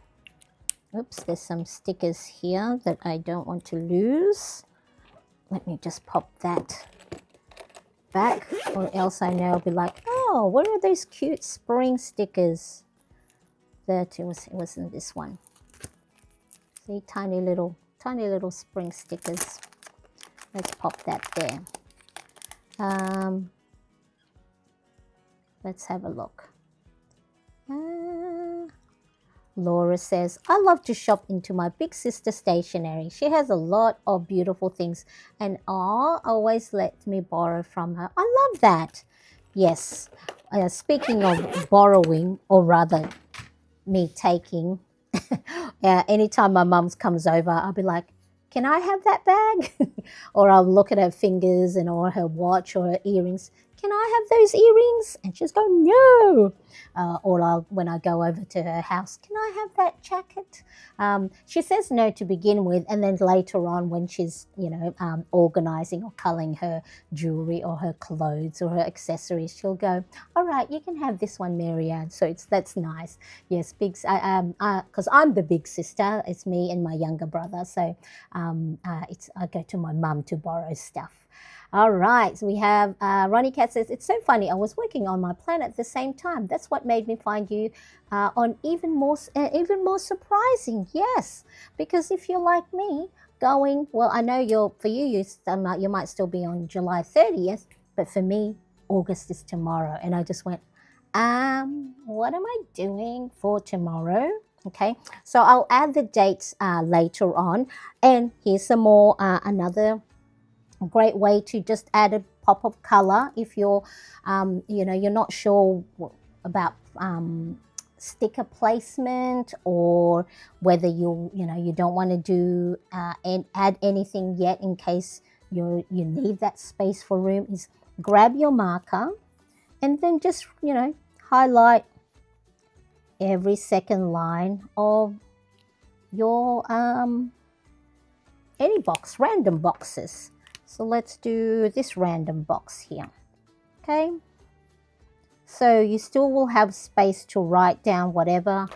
Oops, there's some stickers here that I don't want to lose. Let me just pop that back, or else I know I'll be like, oh, where are those cute spring stickers? That it wasn't this one. See, tiny little spring stickers. Let's pop that there. Let's have a look. Laura says, I love to shop into my big sister stationery. She has a lot of beautiful things and always lets me borrow from her. I love that. Yes. Speaking of borrowing, or rather me taking, anytime my mum comes over, I'll be like, can I have that bag? Or I'll look at her fingers and or her watch or her earrings. Can I have those earrings? And she's going, no. Or when I go over to her house, can I have that jacket? She says no to begin with, and then later on when she's, organizing or culling her jewelry or her clothes or her accessories, she'll go, all right, you can have this one, Marianne. So that's nice. Yes, because I'm the big sister. It's me and my younger brother. So I go to my mum to borrow stuff. All right, so we have Ronnie Cat says, it's so funny. I was working on my plan at the same time. That's what made me find you on even more surprising. Yes, because if you're like me, I know you might still be on July 30th, but for me, August is tomorrow. And I just went, what am I doing for tomorrow? Okay, so I'll add the dates later on. And here's some more, another great way to just add a pop of color if you're you're not sure about sticker placement, or whether you don't want to do and add anything yet in case you need that space for room, is grab your marker and then just highlight every second line of your any box, random boxes. So let's do this random box here, okay? So you still will have space to write down whatever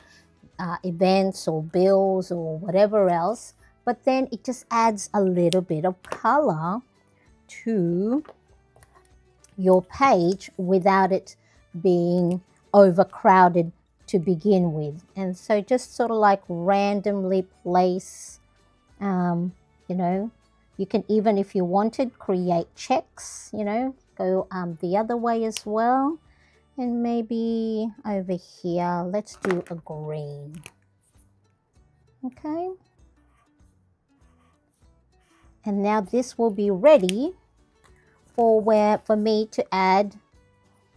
events or bills or whatever else, but then it just adds a little bit of color to your page without it being overcrowded to begin with. And so just sort of like randomly place, you can even, if you wanted, create checks, go the other way as well. And maybe over here, let's do a green. Okay. And now this will be ready for me to add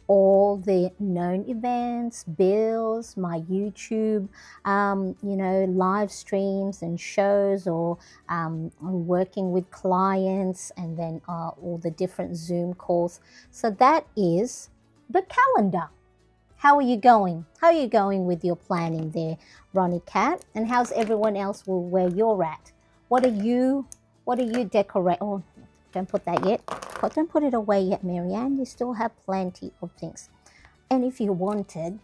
all the known events, bills, my YouTube, live streams and shows, or working with clients, and then all the different Zoom calls. So that is the calendar. How are you going? How are you going with your planning there, Ronnie Cat? And how's everyone else where you're at? What are you decorating? Oh, don't put that yet. Don't put it away yet, Marianne. You still have plenty of things. And if you wanted,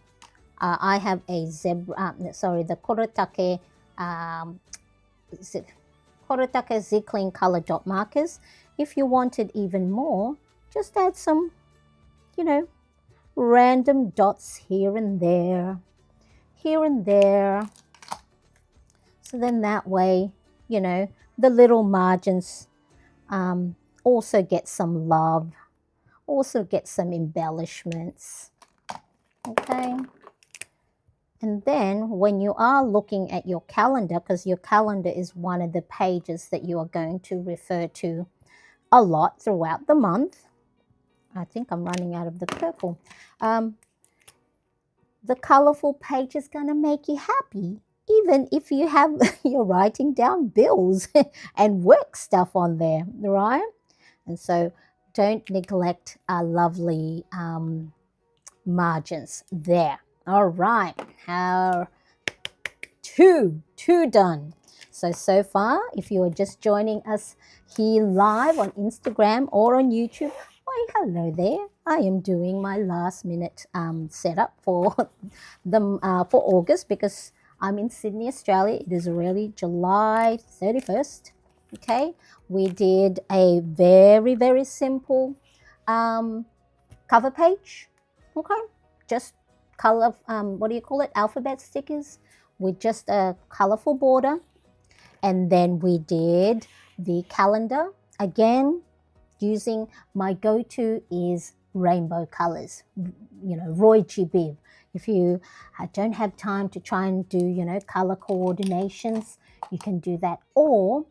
I have a the Korotake Z-Clean color dot markers. If you wanted even more, just add some, random dots here and there. So then that way, the little margins also get some love, also get some embellishments. Okay. And then when you are looking at your calendar, because your calendar is one of the pages that you are going to refer to a lot throughout the month. I think I'm running out of the purple. The colorful page is going to make you happy, even if you're writing down bills and work stuff on there, right? And so don't neglect our lovely margins there. All right, two done. So far, if you are just joining us here live on Instagram or on YouTube, why, hello there. I am doing my last minute setup for for August, because I'm in Sydney, Australia. It is really July 31st. Okay, we did a very, very simple cover page. Okay, just color, alphabet stickers with just a colorful border. And then we did the calendar again, using my go-to is rainbow colors, Roy G. Biv. If you don't have time to try and do, color coordinations, you can do that, or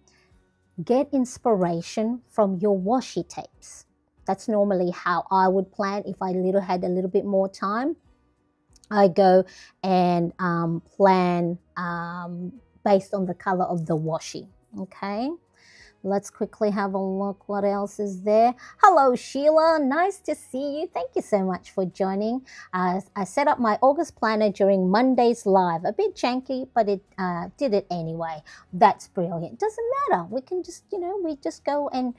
get inspiration from your washi tapes. That's normally how I would plan if I had a little bit more time. I go and plan based on the color of the washi, okay? Let's quickly have a look what else is there. Hello, Sheila. Nice to see you. Thank you so much for joining. I set up my August planner during Monday's live. A bit janky, but it did it anyway. That's brilliant. Doesn't matter. We can just, we just go and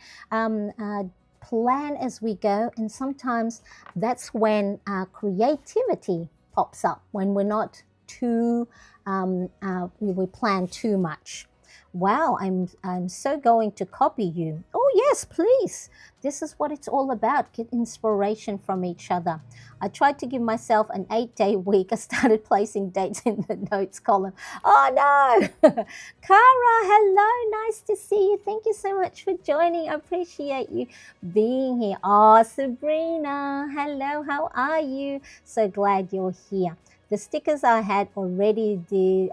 plan as we go. And sometimes that's when creativity pops up, when we're not too, we plan too much. Wow, I'm so going to copy you. Oh yes, please. This is what it's all about. Get inspiration from each other. I tried to give myself an 8-day week. I started placing dates in the notes column. Oh no. Cara, hello. Nice to see you. Thank you so much for joining. I appreciate you being here. Oh, Sabrina. Hello. How are you? So glad you're here. The stickers I had already did,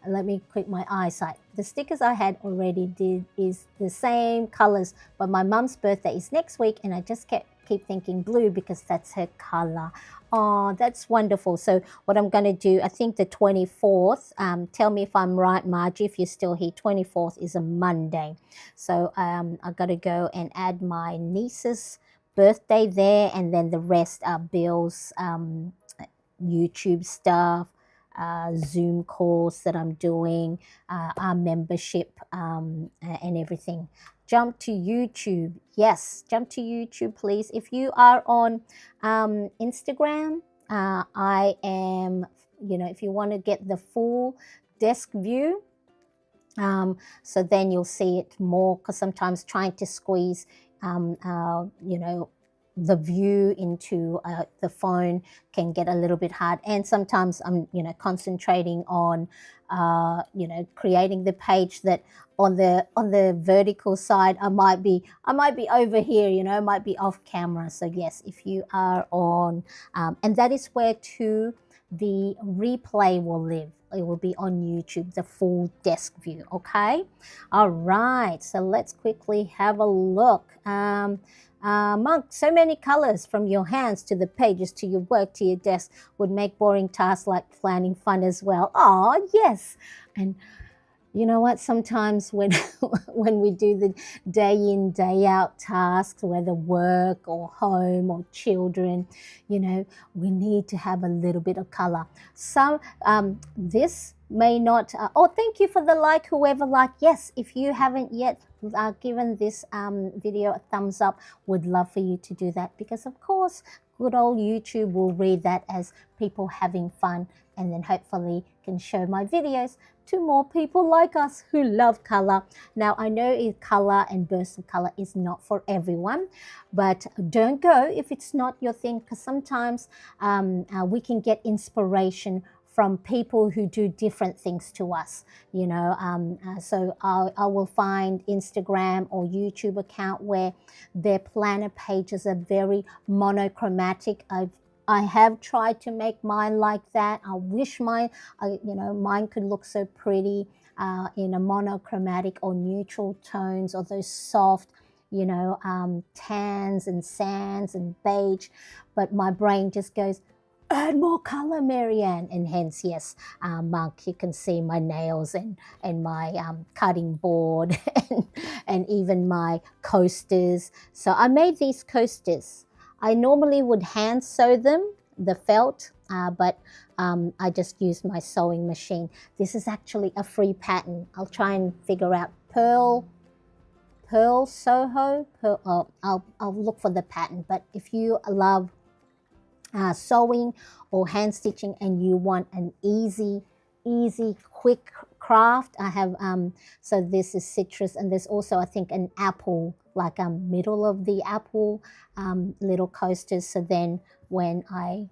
let me quit my eyesight. The stickers I had already did is the same colors, but my mum's birthday is next week and I just keep thinking blue because that's her color. Oh, that's wonderful. So what I'm going to do, I think the 24th, tell me if I'm right, Margie, if you're still here, 24th is a Monday. So I've got to go and add my niece's birthday there, and then the rest are Bill's YouTube stuff, Zoom calls that I'm doing, our membership, and everything. Jump to YouTube. Yes, jump to YouTube, please. If you are on Instagram, I am, if you want to get the full desk view, so then you'll see it more, because sometimes trying to squeeze, the view into the phone can get a little bit hard, and sometimes I'm concentrating on creating the page that on the vertical side I might be over here, might be off camera. So yes, if you are on and that is where too the replay will live. It will be on YouTube, the full desk view. Okay, all right, so let's quickly have a look. Monk, so many colors, from your hands to the pages to your work to your desk, would make boring tasks like planning fun as well. Oh, yes. And you know what? Sometimes when when we do the day in, day out tasks, whether work or home or children, we need to have a little bit of color. So this may not. Oh, thank you for the like, whoever liked. Yes, if you haven't yet given this video a thumbs up, would love for you to do that, because of course good old YouTube will read that as people having fun, and then hopefully can show my videos to more people like us who love color. Now I know color and bursts of color is not for everyone, but don't go if it's not your thing, because sometimes we can get inspiration from people who do different things to us, so I will find Instagram or YouTube account where their planner pages are very monochromatic. I have tried to make mine like that. I wish mine could look so pretty in a monochromatic or neutral tones, or those soft, tans and sands and beige. But my brain just goes, add more color, Marianne. And hence, yes, Monk, you can see my nails and my cutting board and even my coasters. So I made these coasters. I normally would hand sew them, the felt, but I just used my sewing machine. This is actually a free pattern. I'll try and figure out Pearl Soho. I'll look for the pattern. But if you love sewing or hand stitching and you want an easy quick craft, I have so this is citrus, and there's also I think an apple, like middle of the apple, little coasters. So then when I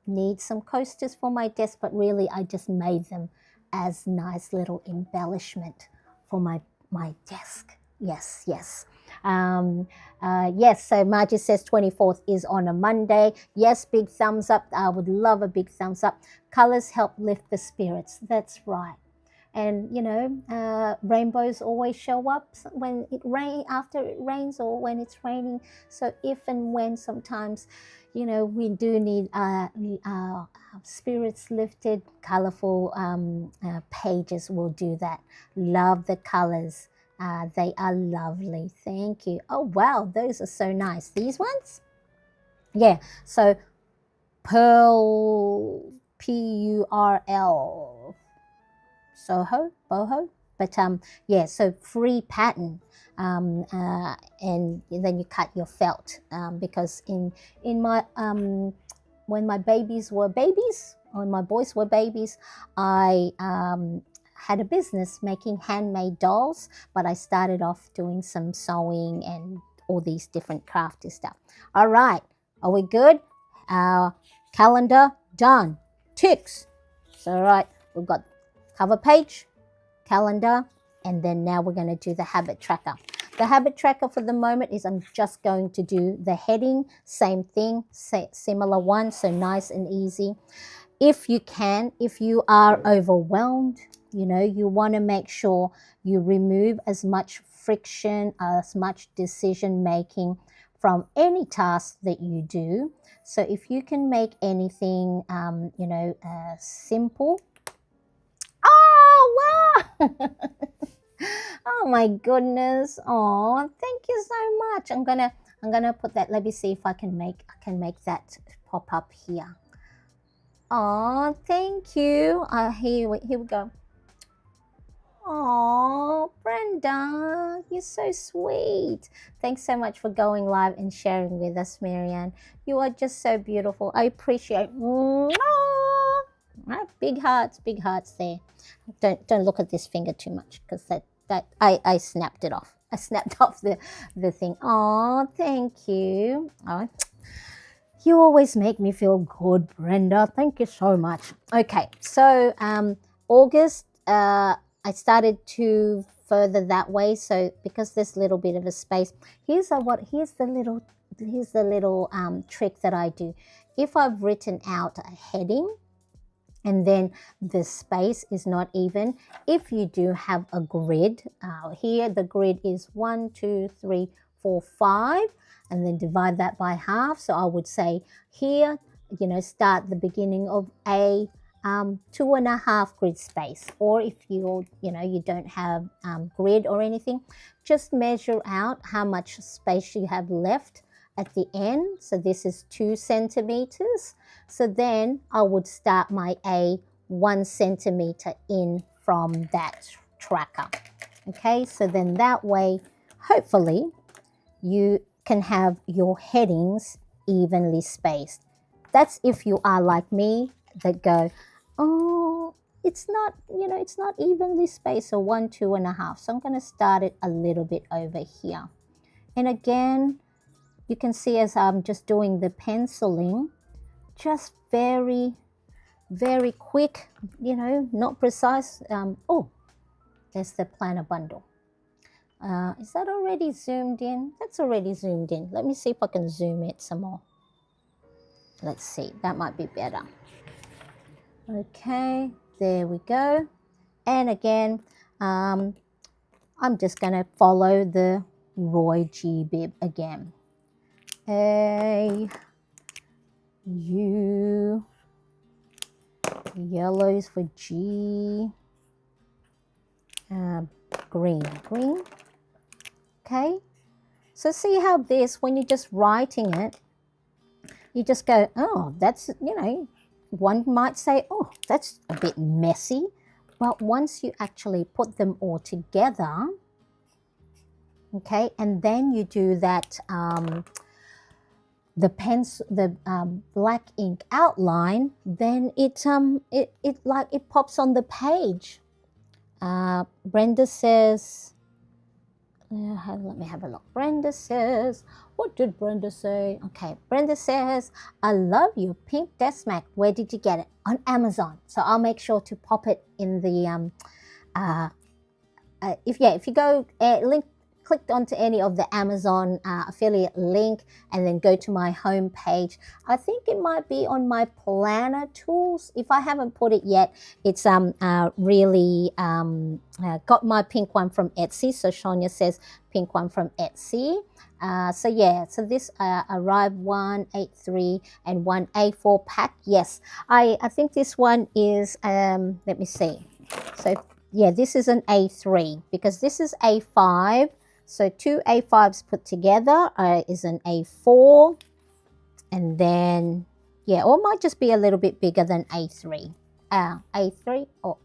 need some coasters for my desk, but really I just made them as nice little embellishment for my desk. Yes. Yes, so Margie says 24th is on a Monday. Yes, big thumbs up. I would love a big thumbs up. Colors help lift the spirits. That's right. And rainbows always show up when after it rains, or when it's raining. So if and when sometimes we do need spirits lifted, colorful pages will do that. Love the colors. They are lovely. Thank you. Oh, wow. Those are so nice. These ones? Yeah. So Pearl, Purl. Soho, boho. But yeah, so free pattern. And then you cut your felt because in my when my babies were babies, when my boys were babies, I had a business making handmade dolls, but I started off doing some sewing and all these different crafty stuff. All right, are we good? Calendar done. Ticks. So all right, we've got cover page, calendar, and then now we're going to do the habit tracker. The habit tracker for the moment is I'm just going to do the heading, same thing, similar one, so nice and easy. If you can, if you are overwhelmed, you want to make sure you remove as much friction, as much decision making from any task that you do. So if you can make anything, simple. Oh, wow. Oh my goodness. Oh, thank you so much. I'm gonna put that. Let me see if I can make that pop up here. Oh, thank you. Here we go. Oh, Brenda, you're so sweet. Thanks so much for going live and sharing with us, Marianne. You are just so beautiful. I appreciate. Right, big hearts there. Don't look at this finger too much because that I snapped it off. I snapped off the thing. Oh, thank you. Oh, you always make me feel good, Brenda. Thank you so much. Okay, so August, I started to further that way. So because there's a little bit of a space, here's the little trick that I do. If I've written out a heading, and then the space is not even, if you do have a grid, here the grid is 1, 2, 3, 4, 5, and then divide that by half. So I would say here, start the beginning of a 2.5 grid space. Or if you don't have grid or anything, just measure out how much space you have left at the end. So this is 2 centimeters. So then I would start my A 1 centimeter in from that tracker. Okay, so then that way, hopefully, you can have your headings evenly spaced. That's if you are like me that go, oh, it's not evenly spaced, so 1, 2.5. So I'm going to start it a little bit over here. And again, you can see as I'm just doing the penciling, just very, very quick, not precise. Oh, there's the planner bundle. Is that already zoomed in? That's already zoomed in. Let me see if I can zoom it some more. Let's see, that might be better. Okay, there we go. And again, I'm just going to follow the Roy G. Bibb again. A, U, yellows for G, green. Okay, so see how this, when you're just writing it, you just go, oh, that's, one might say, oh, that's a bit messy. But once you actually put them all together, okay, and then you do that, the black ink outline, then it pops on the page. Brenda says, let me have a look. Brenda says, what did Brenda say? Okay, Brenda says, I love your pink desk mat. Where did you get it? On Amazon. So I'll make sure to pop it in the if you go click onto any of the Amazon affiliate link and then go to my home page. I think it might be on my planner tools. If I haven't put it yet, it's really got my pink one from Etsy. So Sonia says pink one from Etsy. So yeah, so this arrived 183 and 1A4 pack. Yes, I think this one is, let me see. So yeah, this is an A3 because this is A5. So two A5s put together is an A4. And then, yeah, or it might just be a little bit bigger than A3. A3, or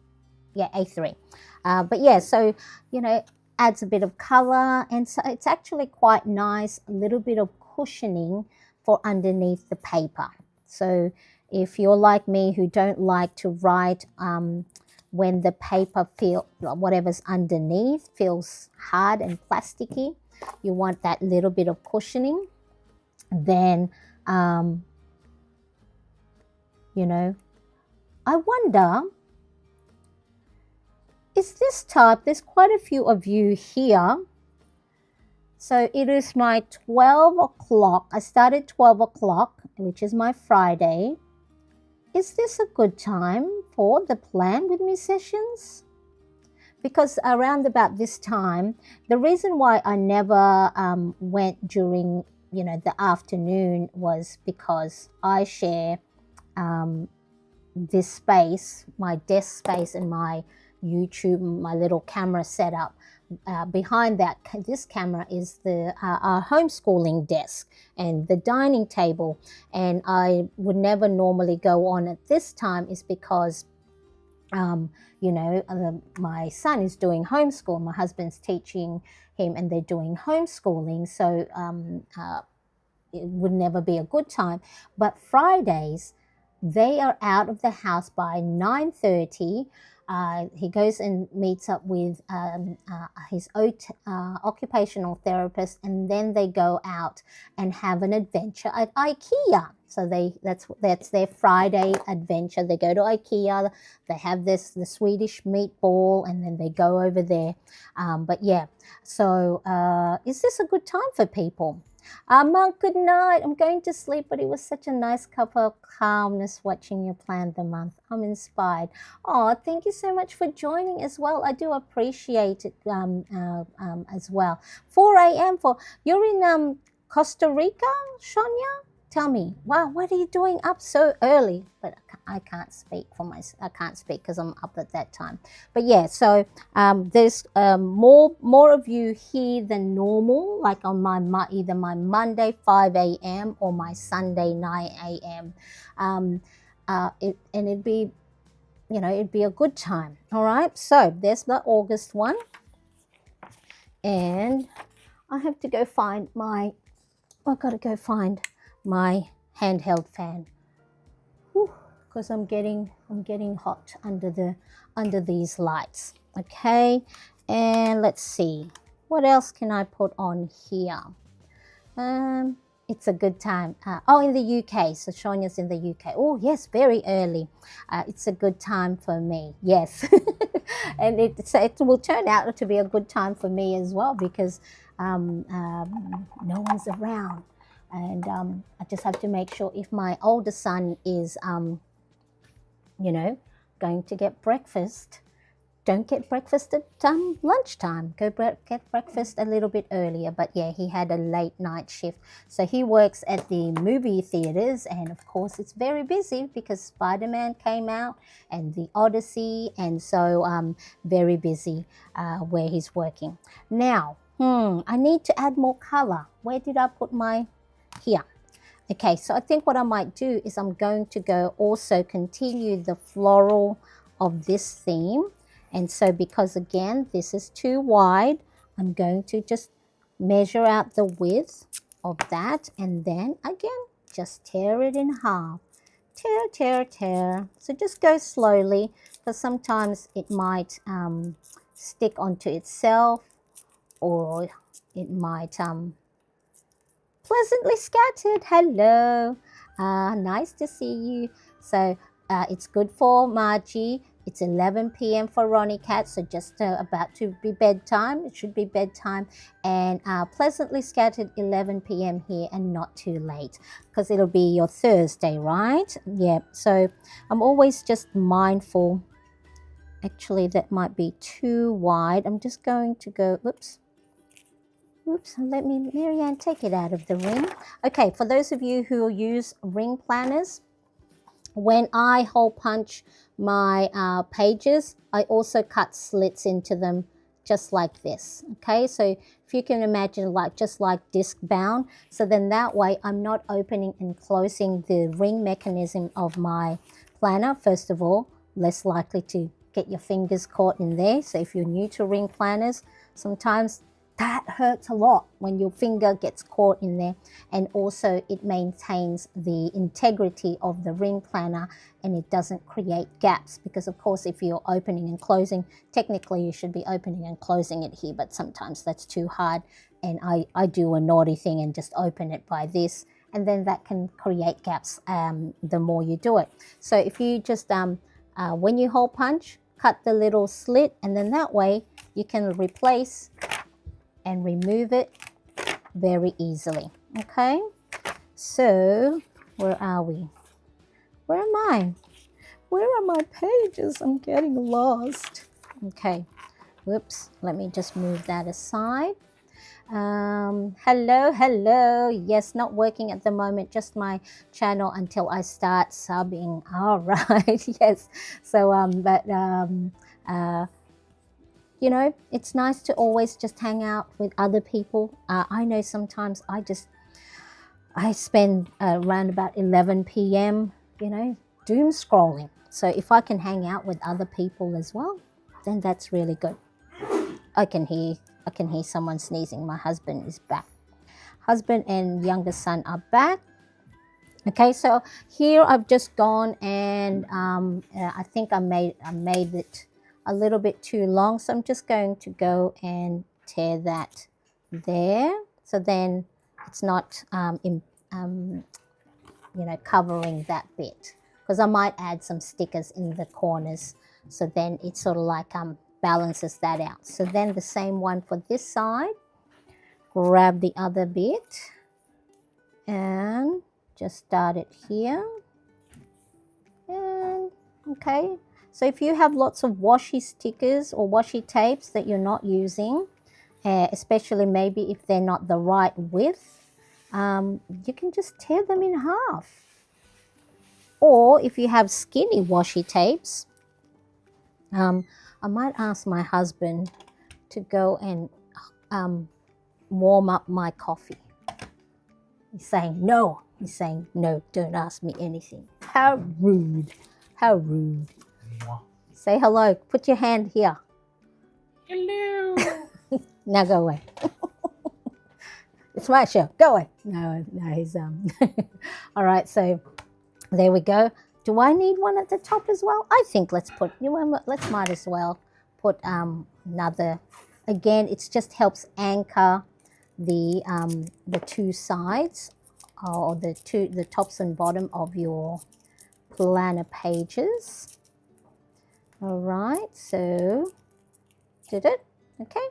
yeah, A3. But yeah, so, you know, adds a bit of color. And so it's actually quite nice, a little bit of cushioning for underneath the paper. So if you're like me who don't like to write when the paper whatever's underneath feels hard and plasticky, you want that little bit of cushioning, then you know, I wonder, is this type, there's quite a few of you here. So it is my 12 o'clock. I started 12 o'clock, which is my Friday. Is this a good time for the Plan With Me sessions? Because around about this time, the reason why I never went during, you know, the afternoon was because I share this space, my desk space and my YouTube, my little camera setup. Behind that, this camera is our homeschooling desk and the dining table. And I would never normally go on at this time is because, you know, my son is doing homeschool. My husband's teaching him and they're doing homeschooling. So it would never be a good time. But Fridays, they are out of the house by 9:30. He goes and meets up with his occupational therapist, and then they go out and have an adventure at IKEA. So that's their Friday adventure. They go to IKEA, they have the Swedish meatball, and then they go over there. But yeah, so is this a good time for people? Monk, good night. I'm going to sleep, but it was such a nice cup of calmness watching you plan the month. I'm inspired. Oh, thank you so much for joining as well. I do appreciate it as well. 4 a.m. You're in Costa Rica, Sonia? Tell me, wow, what are you doing up so early? But I can't speak for myself. I can't speak because I'm up at that time. But yeah, so there's more of you here than normal, like on either my Monday 5 a.m. or my Sunday 9 a.m. And it'd be, you know, it'd be a good time. All right, so there's the August one, and I have to go find I've got to go find my handheld fan because I'm getting hot under these lights. Okay, and let's see what else can I put on here. It's a good time. In the UK. So Sonia's in the UK. Oh yes, very early. It's a good time for me. Yes, and it will turn out to be a good time for me as well because no one's around. And I just have to make sure if my older son is, you know, going to get breakfast, don't get breakfast at lunchtime. Get breakfast a little bit earlier. But yeah, he had a late night shift. So he works at the movie theaters. And of course, it's very busy because Spider-Man came out and the Odyssey. And so very busy where he's working. Now, I need to add more color. Where did I put my... Here. Okay, so I think what I might do is I'm going to go also continue the floral of this theme. And so because again, this is too wide, I'm going to just measure out the width of that. And then again, just tear it in half. Tear. So just go slowly because sometimes it might stick onto itself or it might... Pleasantly scattered. Hello. Nice to see you. So it's good for Margie. It's 11 p.m. for Ronnie Cat. So just about to be bedtime. It should be bedtime. And pleasantly scattered 11 p.m. here and not too late because it'll be your Thursday, right? Yeah. So I'm always just mindful. Actually, that might be too wide. I'm just going to go, let me, Marianne, take it out of the ring. Okay, for those of you who use ring planners, when I hole punch my pages, I also cut slits into them just like this. Okay, so if you can imagine, like just like disc bound, so then that way I'm not opening and closing the ring mechanism of my planner. First of all, less likely to get your fingers caught in there. So if you're new to ring planners, sometimes that hurts a lot when your finger gets caught in there. And also it maintains the integrity of the ring planner, and it doesn't create gaps, because of course if you're opening and closing, technically you should be opening and closing it here, but sometimes that's too hard, and I do a naughty thing and just open it by this, and then that can create gaps the more you do it. So if you just when you hole punch, cut the little slit, and then that way you can replace and remove it very easily. Okay, so where are we? Where am I? Where are my pages? I'm getting lost. Okay, whoops, let me just move that aside. Hello. Yes, not working at the moment, just my channel until I start subbing. All right. Yes. So you know, it's nice to always just hang out with other people. I know sometimes I spend around about 11 p.m., you know, doom scrolling. So if I can hang out with other people as well, then that's really good. I can hear someone sneezing. My husband is back. Husband and youngest son are back. Okay, so here I've just gone and I think I made it a little bit too long, so I'm just going to go and tear that there, so then it's not you know, covering that bit, because I might add some stickers in the corners, so then it sort of like balances that out. So then the same one for this side, grab the other bit and just start it here. And okay, so if you have lots of washi stickers or washi tapes that you're not using, especially maybe if they're not the right width, you can just tear them in half. Or if you have skinny washi tapes, I might ask my husband to go and warm up my coffee. He's saying no. He's saying no, don't ask me anything. How rude. How rude. Say hello. Put your hand here. Hello. Now go away. It's my show. Go away. No, he's all right, so there we go. Do I need one at the top as well? I think let's might as well put another. Again, it just helps anchor the two sides, or the tops and bottom of your planner pages. All right, so did it? Okay.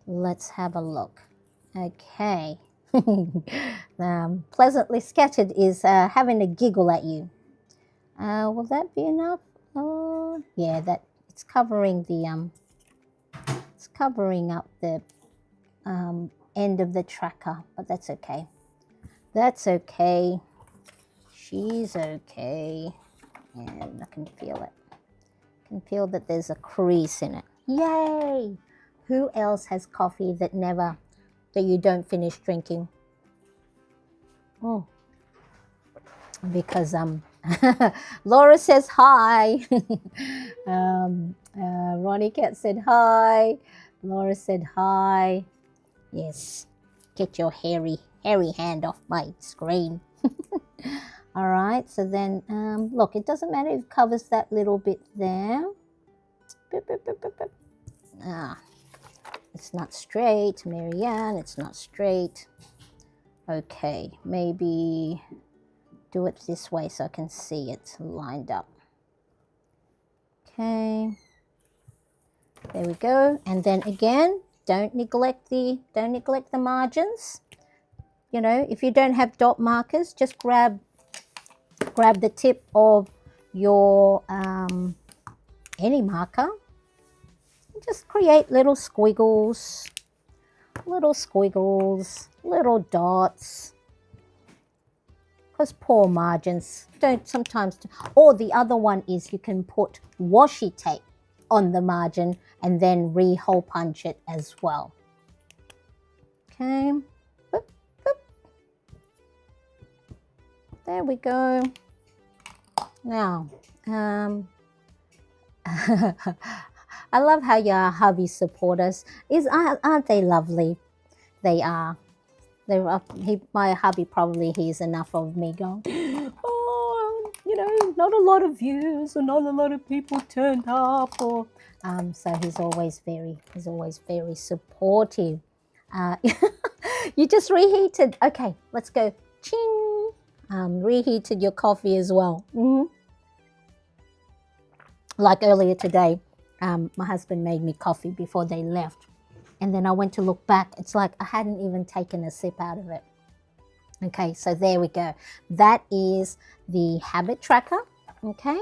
Let's have a look. Okay. Pleasantly Sketched is having a giggle at you. Will that be enough? Oh, yeah, that it's covering the it's covering up the end of the tracker, but that's okay. That's okay. She's okay. And I can feel it. I can feel that there's a crease in it. Yay! Who else has coffee that you don't finish drinking? Oh, because Laura says hi. Ronnie Cat said hi. Laura said hi. Yes, get your hairy hand off my screen. All right, so then look, it doesn't matter if it covers that little bit there. It's not straight, Marianne, it's not straight. Okay, maybe do it this way so I can see it lined up. Okay, there we go. And then again, don't neglect the margins. You know, if you don't have dot markers, just grab the tip of your any marker. Just create little squiggles, little dots. because poor margins don't sometimes. Or the other one is you can put washi tape on the margin and then re-hole punch it as well. Okay. Boop, boop. There we go. Now, I love how your hubbies support us. Aren't they lovely? They are. My hubby probably hears enough of me going, oh, not a lot of views or not a lot of people turned up, or so he's always very supportive. You just reheated. Okay, let's go. Ching. Reheated your coffee as well. Like earlier today, my husband made me coffee before they left. And then I went to look back. It's like I hadn't even taken a sip out of it. Okay, so there we go. That is the habit tracker. Okay,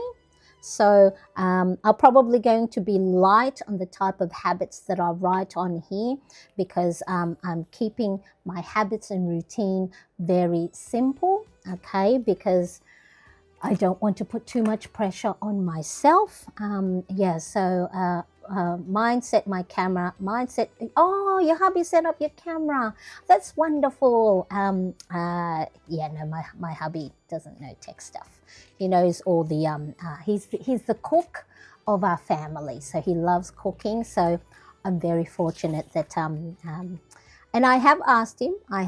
so I'm probably going to be light on the type of habits that I write on here, because I'm keeping my habits and routine very simple. Okay, because I don't want to put too much pressure on myself. Mindset, my camera, mindset. Oh, your hubby set up your camera. That's wonderful. My hubby doesn't know tech stuff. He knows all the, he's the cook of our family. So he loves cooking. So I'm very fortunate that, and I have asked him, I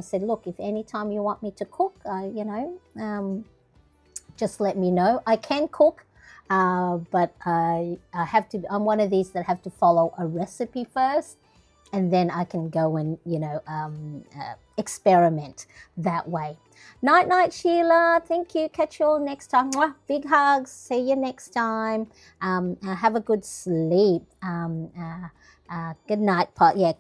said, look, if anytime you want me to cook, just let me know. I can cook, but I have to. I'm one of these that have to follow a recipe first, and then I can go and experiment that way. Night, night, Sheila. Thank you. Catch you all next time. Mwah. Big hugs. See you next time. Have a good sleep. Good night.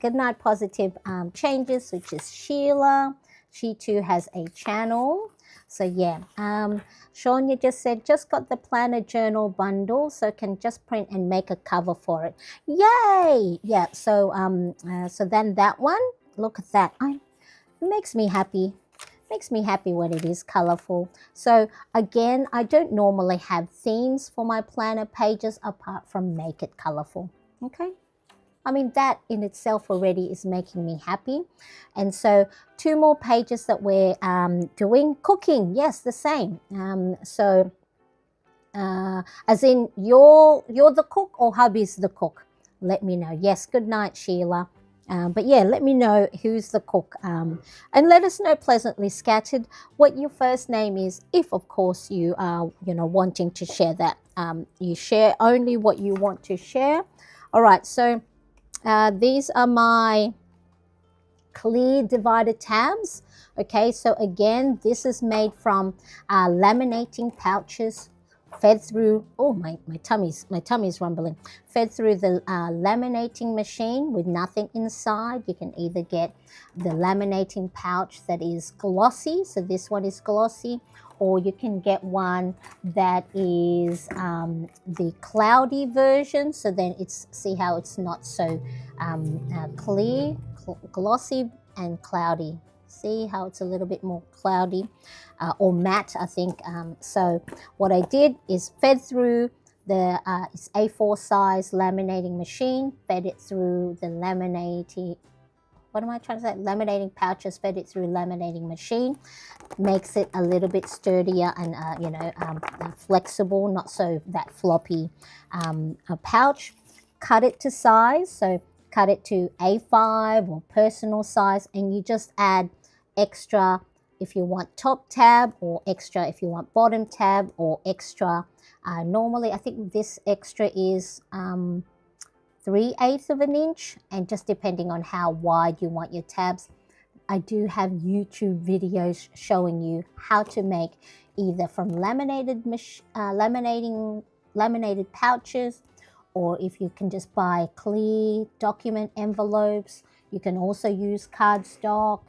Good night. Positive changes, which is Sheila. She too has a channel. So yeah, Sean, you just said, just got the planner journal bundle, so can just print and make a cover for it. Yay! Yeah, so then that one, look at that. It makes me happy. Makes me happy when it is colorful. So again, I don't normally have themes for my planner pages apart from make it colorful. Okay? I mean, that in itself already is making me happy. And so 2 more pages that we're doing. Cooking, yes, the same. As in you're the cook or hubby's the cook? Let me know. Yes, good night, Sheila. But yeah, let me know who's the cook. And let us know pleasantly scattered what your first name is, if of course you are, wanting to share that. You share only what you want to share. All right, so these are my clear divider tabs. Okay, so again, this is made from laminating pouches fed through, oh, my tummy's rumbling, fed through the laminating machine with nothing inside. You can either get the laminating pouch that is glossy, so this one is glossy, or you can get one that is the cloudy version. So then see how it's not so clear, glossy and cloudy. See how it's a little bit more cloudy or matte, I think. So what I did is fed through the it's A4 size laminating machine, fed it through the laminating, laminating pouches, fed it through laminating machine. Makes it a little bit sturdier and flexible, not so that floppy pouch. Cut it to size, so cut it to A5 or personal size, and you just add extra if you want top tab, or extra if you want bottom tab, or extra. Normally I think this extra is 3/8 of an inch, and just depending on how wide you want your tabs. I do have YouTube videos showing you how to make either from laminated pouches, or if you can just buy clear document envelopes. You can also use cardstock,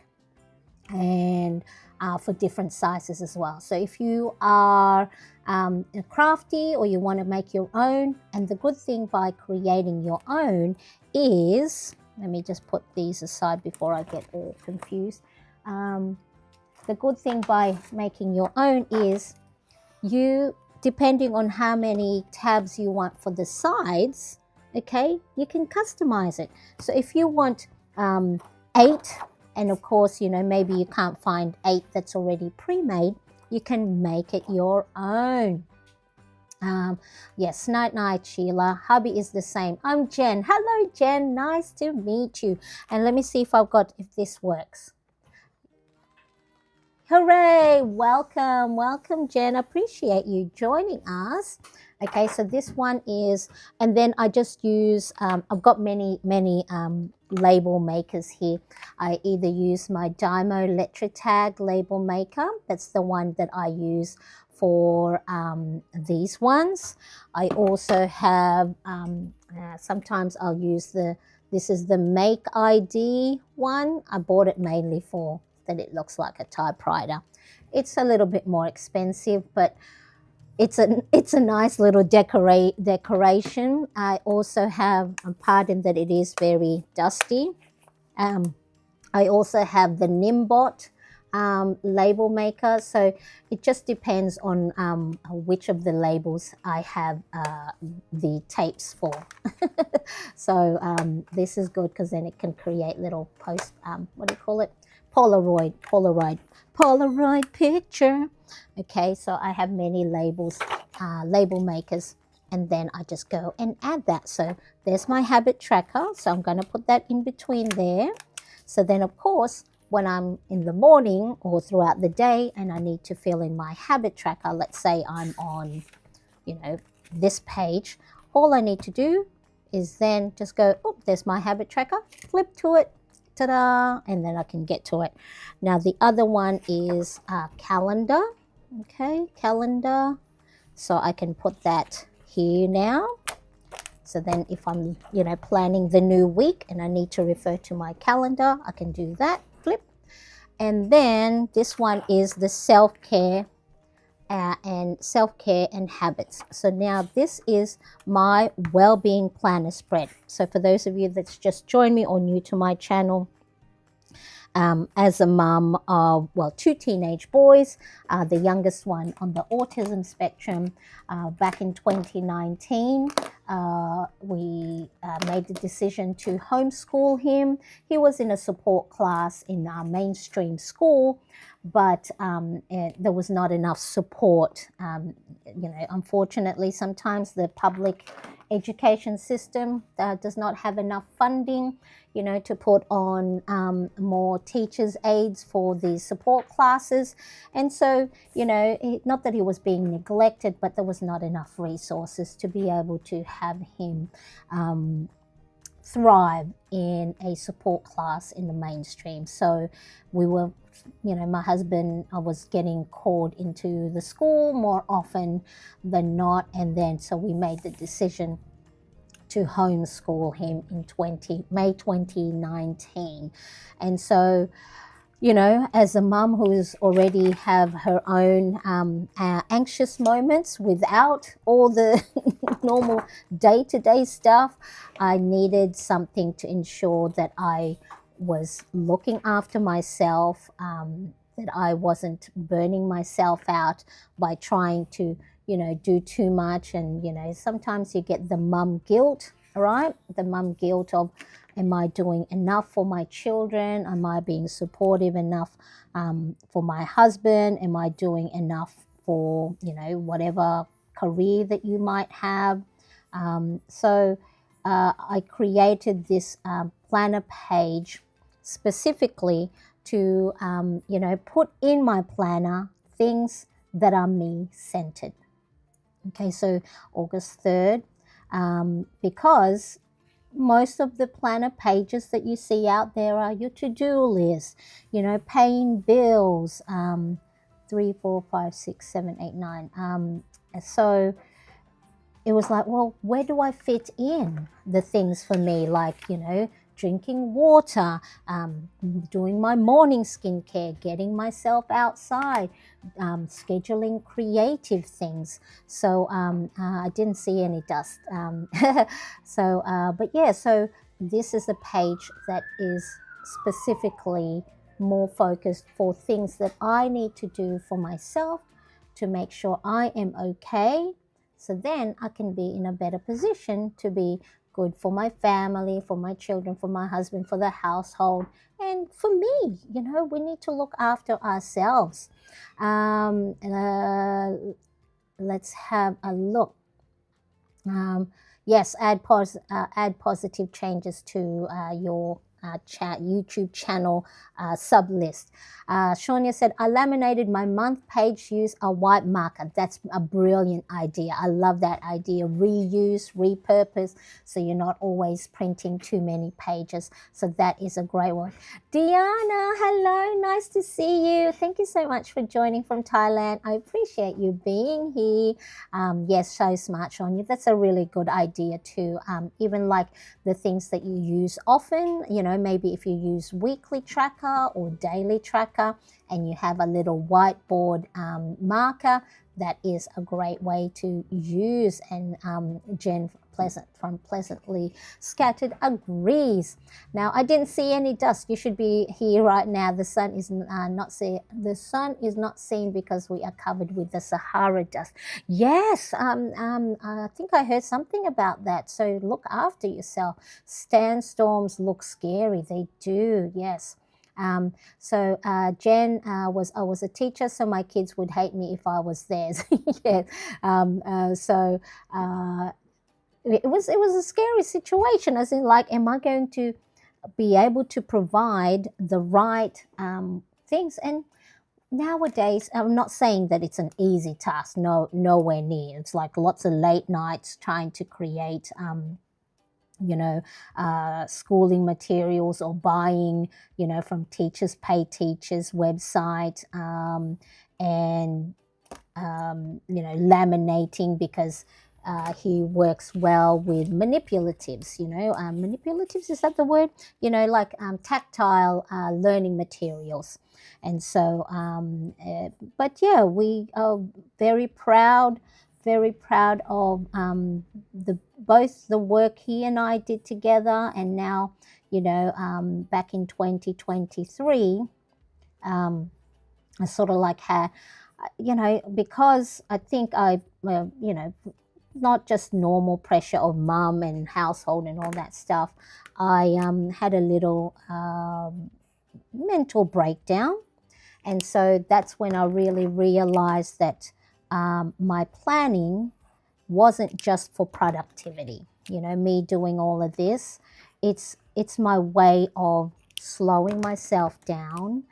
and for different sizes as well. So if you are crafty or you want to make your own, and the good thing by creating your own is, let me just put these aside before I get all confused. the good thing by making your own is you, depending on how many tabs you want for the sides, okay, you can customize it. So if you want 8, and of course, you know, maybe you can't find 8 that's already pre-made, you can make it your own. Yes, night Sheila. Hubby is the same. I'm Jen. Hello Jen, nice to meet you. And let me see if this works. Hooray! Welcome Jen. Appreciate you joining us. Okay, so this one is, and then I just use, I've got many label makers here. I either use my Dymo Letra Tag label maker. That's the one that I use for these ones. I also have, sometimes I'll use this is the Make ID one. I bought it mainly for that it looks like a typewriter. It's a little bit more expensive, but it's a nice little decoration. I also have, pardon that it is very dusty. I also have the Nimbot label maker. So it just depends on which of the labels I have the tapes for. So this is good because then it can create little what do you call it? Polaroid picture. Okay, so I have many label makers, and then I just go and add that. So there's my habit tracker. So I'm going to put that in between there. So then, of course, when I'm in the morning or throughout the day and I need to fill in my habit tracker, let's say I'm on, you know, this page, all I need to do is then just go, oh, there's my habit tracker, flip to it, ta-da, and then I can get to it. Now, the other one is calendar, okay, calendar. So I can put that here now. So then if I'm, you know, planning the new week and I need to refer to my calendar, I can do that, flip. And then this one is the self-care and habits. So now this is my well-being planner spread. So for those of you that's just joined me or new to my channel, as a mum of, well, 2 teenage boys, the youngest one on the autism spectrum, back in 2019, we made the decision to homeschool him. He was in a support class in our mainstream school, but there was not enough support. You know, unfortunately, sometimes the public education system does not have enough funding, you know, to put on more teachers' aides for the support classes. And so, you know, not that he was being neglected, but there was not enough resources to be able to have him thrive in a support class in the mainstream. So we were, you know, my husband, I was getting called into the school more often than not. And then so we made the decision to homeschool him in May 2019. And so, you know, as a mum who's already have her own anxious moments without all the normal day-to-day stuff, I needed something to ensure that I was looking after myself, that I wasn't burning myself out by trying to, you know, do too much. And, you know, sometimes you get the mum guilt, right? The mum guilt of, am I doing enough for my children? Am I being supportive enough for my husband? Am I doing enough for, you know, whatever career that you might have? So I created this planner page specifically to, you know, put in my planner things that are me-centered. Okay, so August 3rd, because most of the planner pages that you see out there are your to-do list, you know, paying bills, 3, 4, 5, 6, 7, 8, 9. So it was like, well, where do I fit in the things for me? Like, you know, drinking water, doing my morning skincare, getting myself outside, scheduling creative things. So I didn't see any dust. But yeah, so this is a page that is specifically more focused for things that I need to do for myself to make sure I am okay. So then I can be in a better position to be good for my family, for my children, for my husband, for the household, and for me. We need to look after ourselves. Let's have a look. Yes, add positive changes to your YouTube channel sub list. Shania said, I laminated my month page, use a white marker. That's a brilliant idea. I love that idea. Reuse, repurpose, so you're not always printing too many pages. So that is a great one. Diana, hello, nice to see you. Thank you so much for joining from Thailand. I appreciate you being here. Yes, so smart, Shania. That's a really good idea too. Even like the things that you use often, maybe if you use weekly tracker or daily tracker and you have a little whiteboard marker, that is a great way to use. And Jen from Pleasantly Scattered agrees. Now, I didn't see any dust. You should be here right now. The sun is not seen because we are covered with the Sahara dust. Yes, I think I heard something about that. So look after yourself. Sandstorms look scary. They do. Yes. Jen I was a teacher, so my kids would hate me if I was theirs. Yeah. It was a scary situation, as in, like, am I going to be able to provide the right things? And nowadays, I'm not saying that it's an easy task. No, nowhere near. It's like lots of late nights trying to create schooling materials, or buying, from Teachers Pay Teachers website, and laminating, because he works well with manipulatives. Manipulatives, is that the word? Like tactile learning materials. And so, but yeah, we are very proud of both the work he and I did together. And now, back in 2023, I sort of like had, because I think not just normal pressure of mum and household and all that stuff, I had a little mental breakdown. And so that's when I really realized that my planning wasn't just for productivity. Me doing all of this, it's my way of slowing myself down,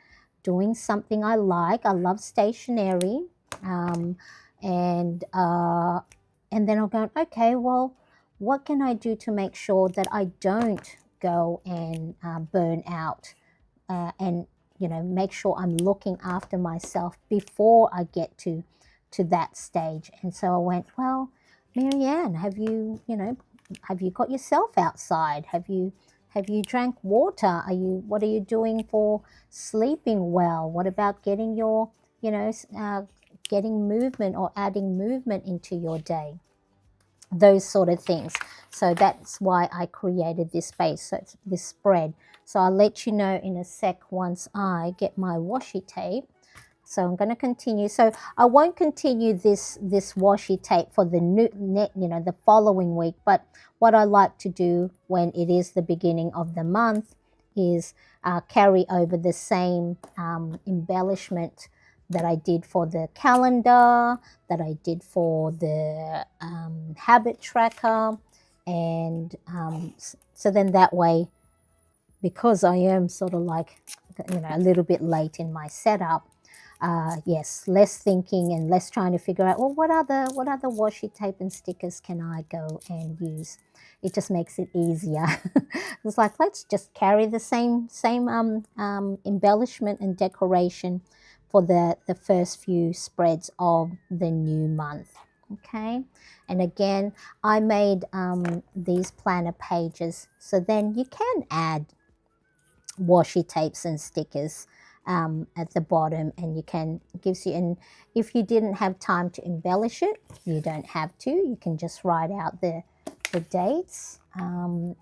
doing something I like. I love stationery, and then I'm going, okay, well, what can I do to make sure that I don't go and burn out, and make sure I'm looking after myself before I get to that stage. And so I went, well, Marianne, have you got yourself outside? Have you drank water? What are you doing for sleeping well? What about getting your, getting movement or adding movement into your day? Those sort of things. So that's why I created this space, so it's this spread. So I'll let you know in a sec once I get my washi tape. So I'm going to continue. So I won't continue this washi tape for the following week. But what I like to do when it is the beginning of the month is carry over the same embellishment that I did for the calendar, that I did for the habit tracker. And so then that way, because I am sort of like, a little bit late in my setup, yes, less thinking and less trying to figure out, well, what other washi tape and stickers can I go and use? It just makes it easier. It's like, let's just carry the same embellishment and decoration for the first few spreads of the new month. Okay, and again, I made these planner pages, so then you can add washi tapes and stickers at the bottom, and gives you, and if you didn't have time to embellish it, you don't have to. You can just write out the dates, and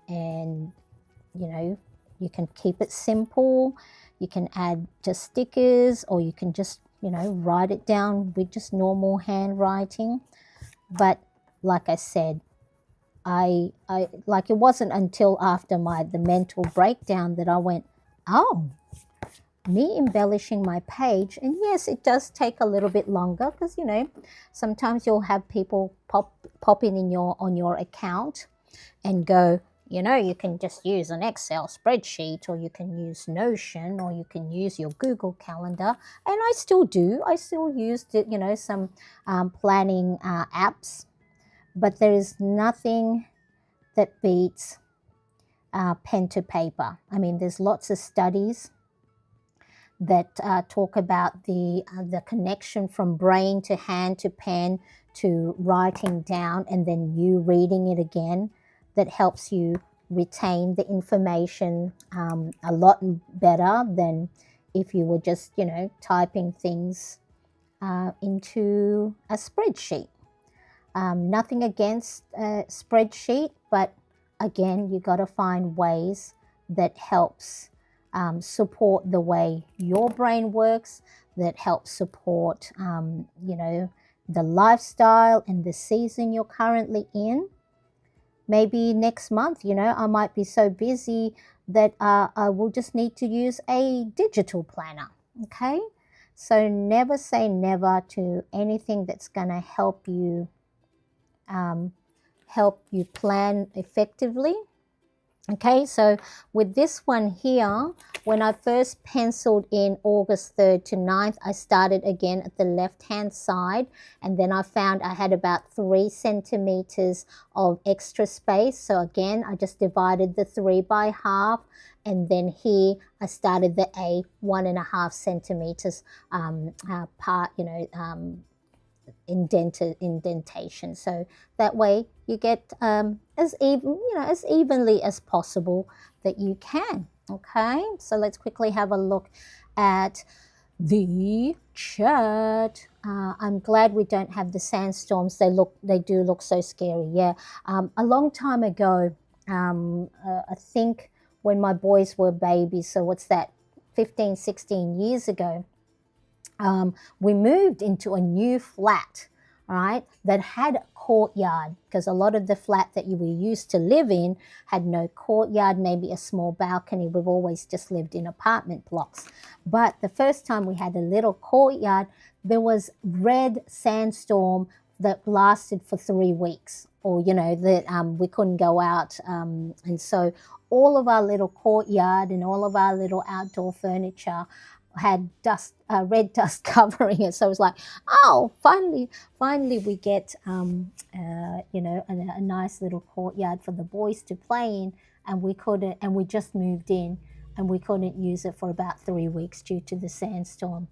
You can keep it simple. You can add just stickers, or you can just, write it down with just normal handwriting. But like I said, I like, it wasn't until after the mental breakdown that I went, oh, me embellishing my page. And yes, it does take a little bit longer, because sometimes you'll have people pop in your on your account and go, you can just use an Excel spreadsheet, or you can use Notion, or you can use your Google Calendar. And I still do. I still use some planning apps, but there is nothing that beats pen to paper. I mean, there's lots of studies that talk about the connection from brain to hand to pen to writing down and then you reading it again, that helps you retain the information a lot better than if you were just typing things into a spreadsheet. Nothing against a spreadsheet, but again, you got to find ways that helps support the way your brain works, that helps support, the lifestyle and the season you're currently in. Maybe next month, I might be so busy that I will just need to use a digital planner. Okay. So never say never to anything that's going to help you plan effectively. Okay, so with this one here, when I first penciled in August 3rd to 9th, I started again at the left-hand side, and then I found I had about 3 centimeters of extra space. So again, I just divided the 3 by half, and then here I started the A 1.5 centimeters part, indentation. So that way you get as evenly as possible that you can. Okay, so let's quickly have a look at the chat. I'm glad we don't have the sandstorms. They do look so scary. Yeah, a long time ago, I think when my boys were babies, so what's that, 15, 16 years ago, we moved into a new flat, right, that had a courtyard, because a lot of the flat that we used to live in had no courtyard, maybe a small balcony. We've always just lived in apartment blocks. But the first time we had a little courtyard, there was red sandstorm that lasted for 3 weeks, or that we couldn't go out, and so all of our little courtyard and all of our little outdoor furniture had dust, red dust covering it. So it was like, oh, finally we get, a nice little courtyard for the boys to play in, and we just moved in, and we couldn't use it for about 3 weeks due to the sandstorm.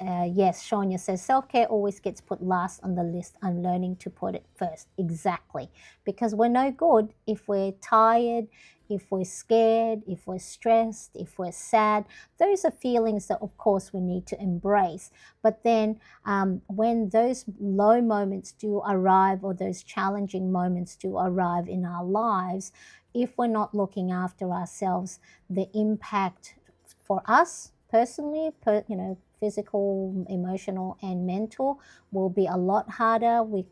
Yes, Shania says, self-care always gets put last on the list. I'm learning to put it first. Exactly. Because we're no good if we're tired, if we're scared, if we're stressed, if we're sad. Those are feelings that, of course, we need to embrace. But then when those low moments do arrive, or those challenging moments do arrive in our lives, if we're not looking after ourselves, the impact for us personally, physical, emotional, and mental, will be a lot harder. We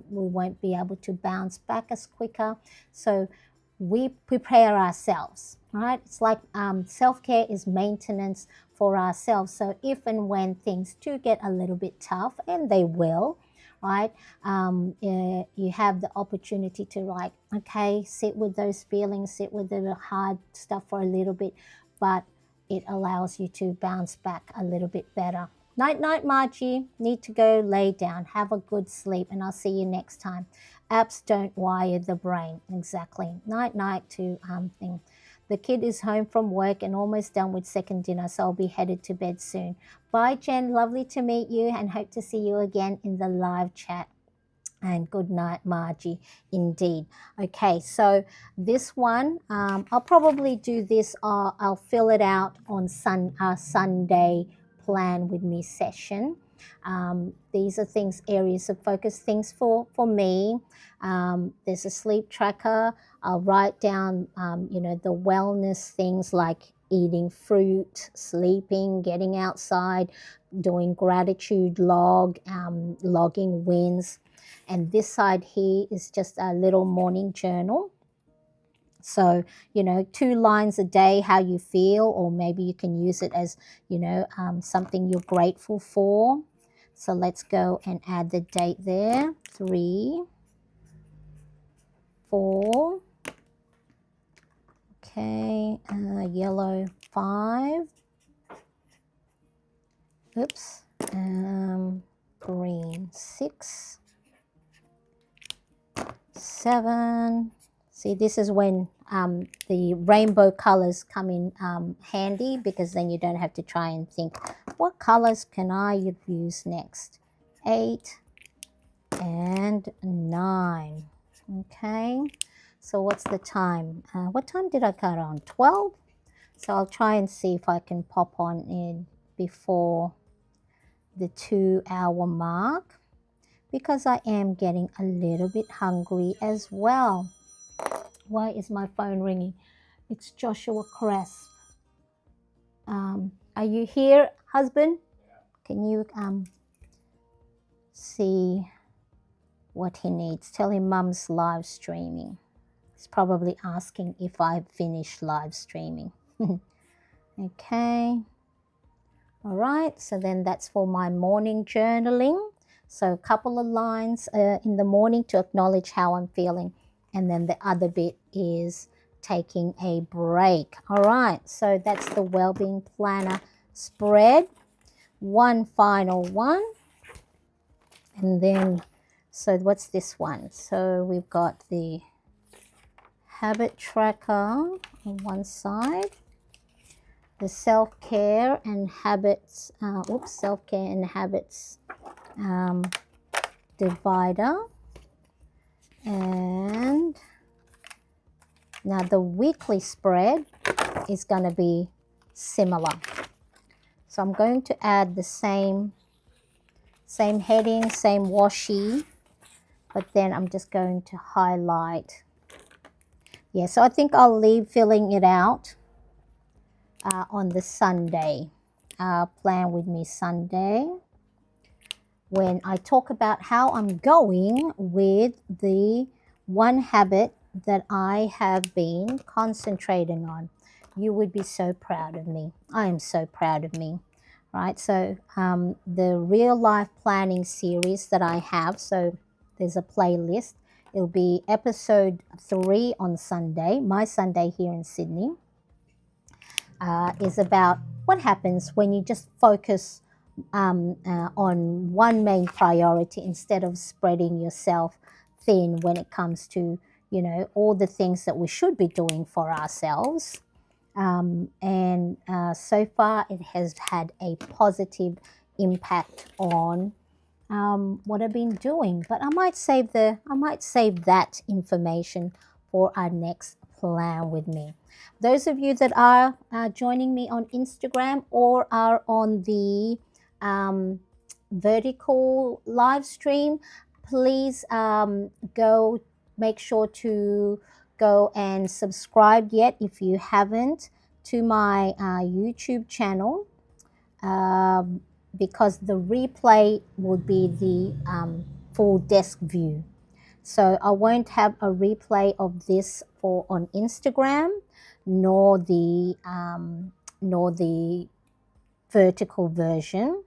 won't be able to bounce back as quicker. So we prepare ourselves, right? It's like self-care is maintenance for ourselves. So if and when things do get a little bit tough, and they will, right, you have the opportunity to, okay, sit with those feelings, sit with the hard stuff for a little bit, but it allows you to bounce back a little bit better. Night, night, Margie. Need to go lay down. Have a good sleep, and I'll see you next time. Apps don't wire the brain. Exactly. Night, night to thing. The kid is home from work and almost done with second dinner, so I'll be headed to bed soon. Bye, Jen. Lovely to meet you, and hope to see you again in the live chat. And good night, Margie. Indeed. Okay, so this one, I'll probably do this. I'll fill it out on Sunday plan with me session. These are areas of focus, things for me. There's a sleep tracker. I'll write down, the wellness things like eating fruit, sleeping, getting outside, doing gratitude log, logging wins. And this side here is just a little morning journal. So, 2 lines a day, how you feel, or maybe you can use it as, something you're grateful for. So let's go and add the date there. 3, 4. Okay, yellow 5. Oops. Green 6, 7. See, this is when the rainbow colors come in handy, because then you don't have to try and think, what colors can I use next? 8 and 9. Okay, so what's the time? What time did I cut on? 12? So I'll try and see if I can pop on in before the 2-hour mark, because I am getting a little bit hungry as well. Why is my phone ringing? It's Joshua Cresp. Are you here, husband? Can you see what he needs? Tell him Mum's live streaming. He's probably asking if I've finished live streaming. Okay. All right, so then that's for my morning journaling. So a couple of lines in the morning to acknowledge how I'm feeling. And then the other bit is taking a break. All right, so that's the Wellbeing Planner spread. One final one. And then, so what's this one? So we've got the habit tracker on one side, the self-care and habits, self-care and habits divider. And now the weekly spread is going to be similar. So I'm going to add the same heading, same washi, but then I'm just going to highlight. Yeah, so I think I'll leave filling it out on the Sunday. Plan with me Sunday, when I talk about how I'm going with the one habit that I have been concentrating on. You would be so proud of me. I am so proud of me. Right, so the real life planning series that I have, so there's a playlist. It'll be episode 3 on Sunday, my Sunday here in Sydney, is about what happens when you just focus on one main priority instead of spreading yourself thin when it comes to, all the things that we should be doing for ourselves. And so far it has had a positive impact on what I've been doing. But I might save that information for our next plan with me. Those of you that are joining me on Instagram or are on the vertical live stream, please go make sure to go and subscribe yet if you haven't to my YouTube channel, because the replay would be the full desk view. So I won't have a replay of this on Instagram, nor the vertical version.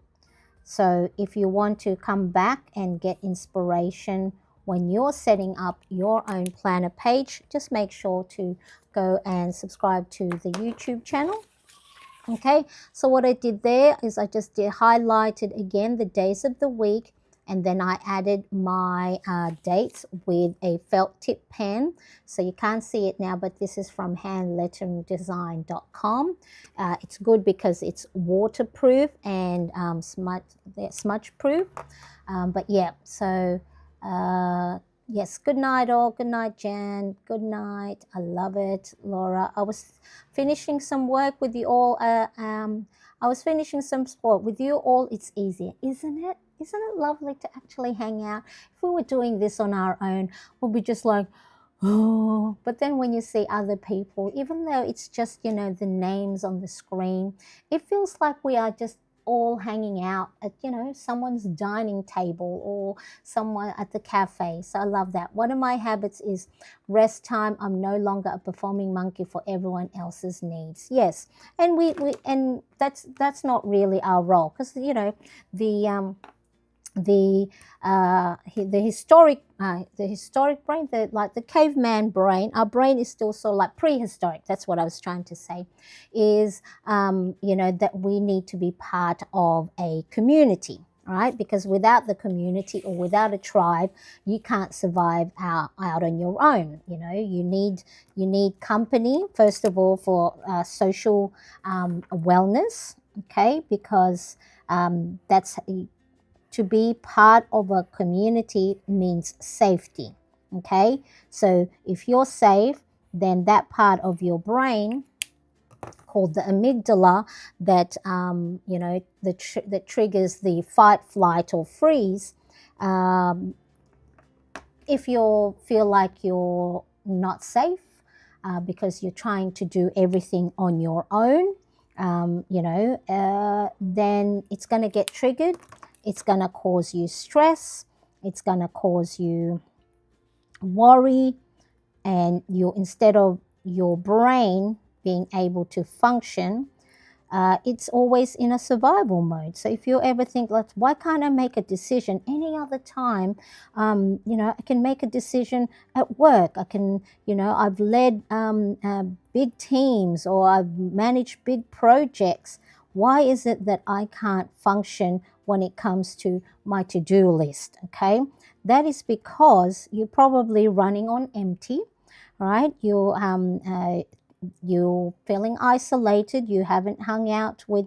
So if you want to come back and get inspiration when you're setting up your own planner page, just make sure to go and subscribe to the YouTube channel. Okay, so what I did there is I just highlighted again the days of the week, and then I added my dates with a felt tip pen. So you can't see it now, but this is from handletteringdesign.com. It's good because it's waterproof and smudge proof. But yeah, so yes, good night all. Good night, Jan. Good night. I love it, Laura. I was finishing some work with you all. I was finishing some sport with you all. It's easier, isn't it? Isn't it lovely to actually hang out? If we were doing this on our own, we'll be just like, oh, but then when you see other people, even though it's just, the names on the screen, it feels like we are just all hanging out at, someone's dining table or someone at the cafe. So I love that. One of my habits is rest time. I'm no longer a performing monkey for everyone else's needs. Yes. And and that's not really our role, because, the the the historic brain, the caveman brain, our brain is still sort of like prehistoric. That's what I was trying to say, is that we need to be part of a community, right? Because without the community or without a tribe, you can't survive out on your own. You need company, first of all, for social wellness, okay? Because that's to be part of a community means safety. Okay, so if you're safe, then that part of your brain called the amygdala, that that triggers the fight, flight, or freeze. Um, if you feel like you're not safe because you're trying to do everything on your own, then it's going to get triggered. It's going to cause you stress. It's going to cause you worry. And instead of your brain being able to function, it's always in a survival mode. So if you ever think, like, why can't I make a decision any other time? I can make a decision at work. I can, I've led big teams, or I've managed big projects. Why is it that I can't function when it comes to my to-do list? Okay, that is because you're probably running on empty, right? You're feeling isolated. You haven't hung out with,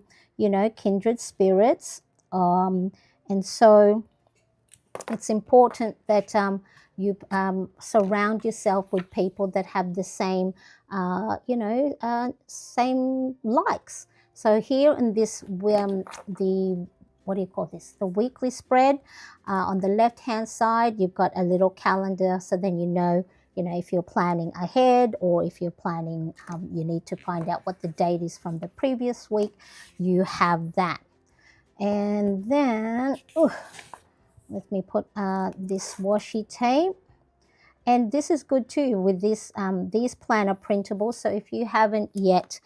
kindred spirits. And so it's important that you surround yourself with people that have the same, same likes. So here in this, the what do you call this? The weekly spread. On the left-hand side, you've got a little calendar, so then if you're planning ahead, or if you're planning, you need to find out what the date is from the previous week, you have that. And then, let me put this washi tape. And this is good too with these planner printables. So if you haven't yet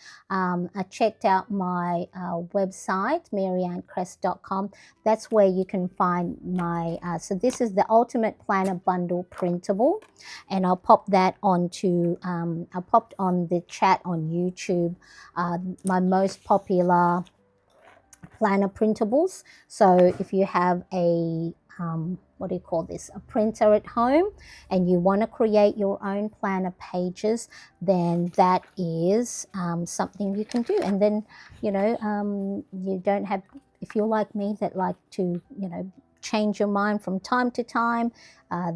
checked out my website, maryanncrest.com, that's where you can find my, so this is the Ultimate Planner Bundle printable. And I'll pop that I popped on the chat on YouTube, my most popular planner printables. So if you have a what do you call this, a printer at home, and you want to create your own planner pages, then that is something you can do. And then you don't have, if you're like me that like to change your mind from time to time,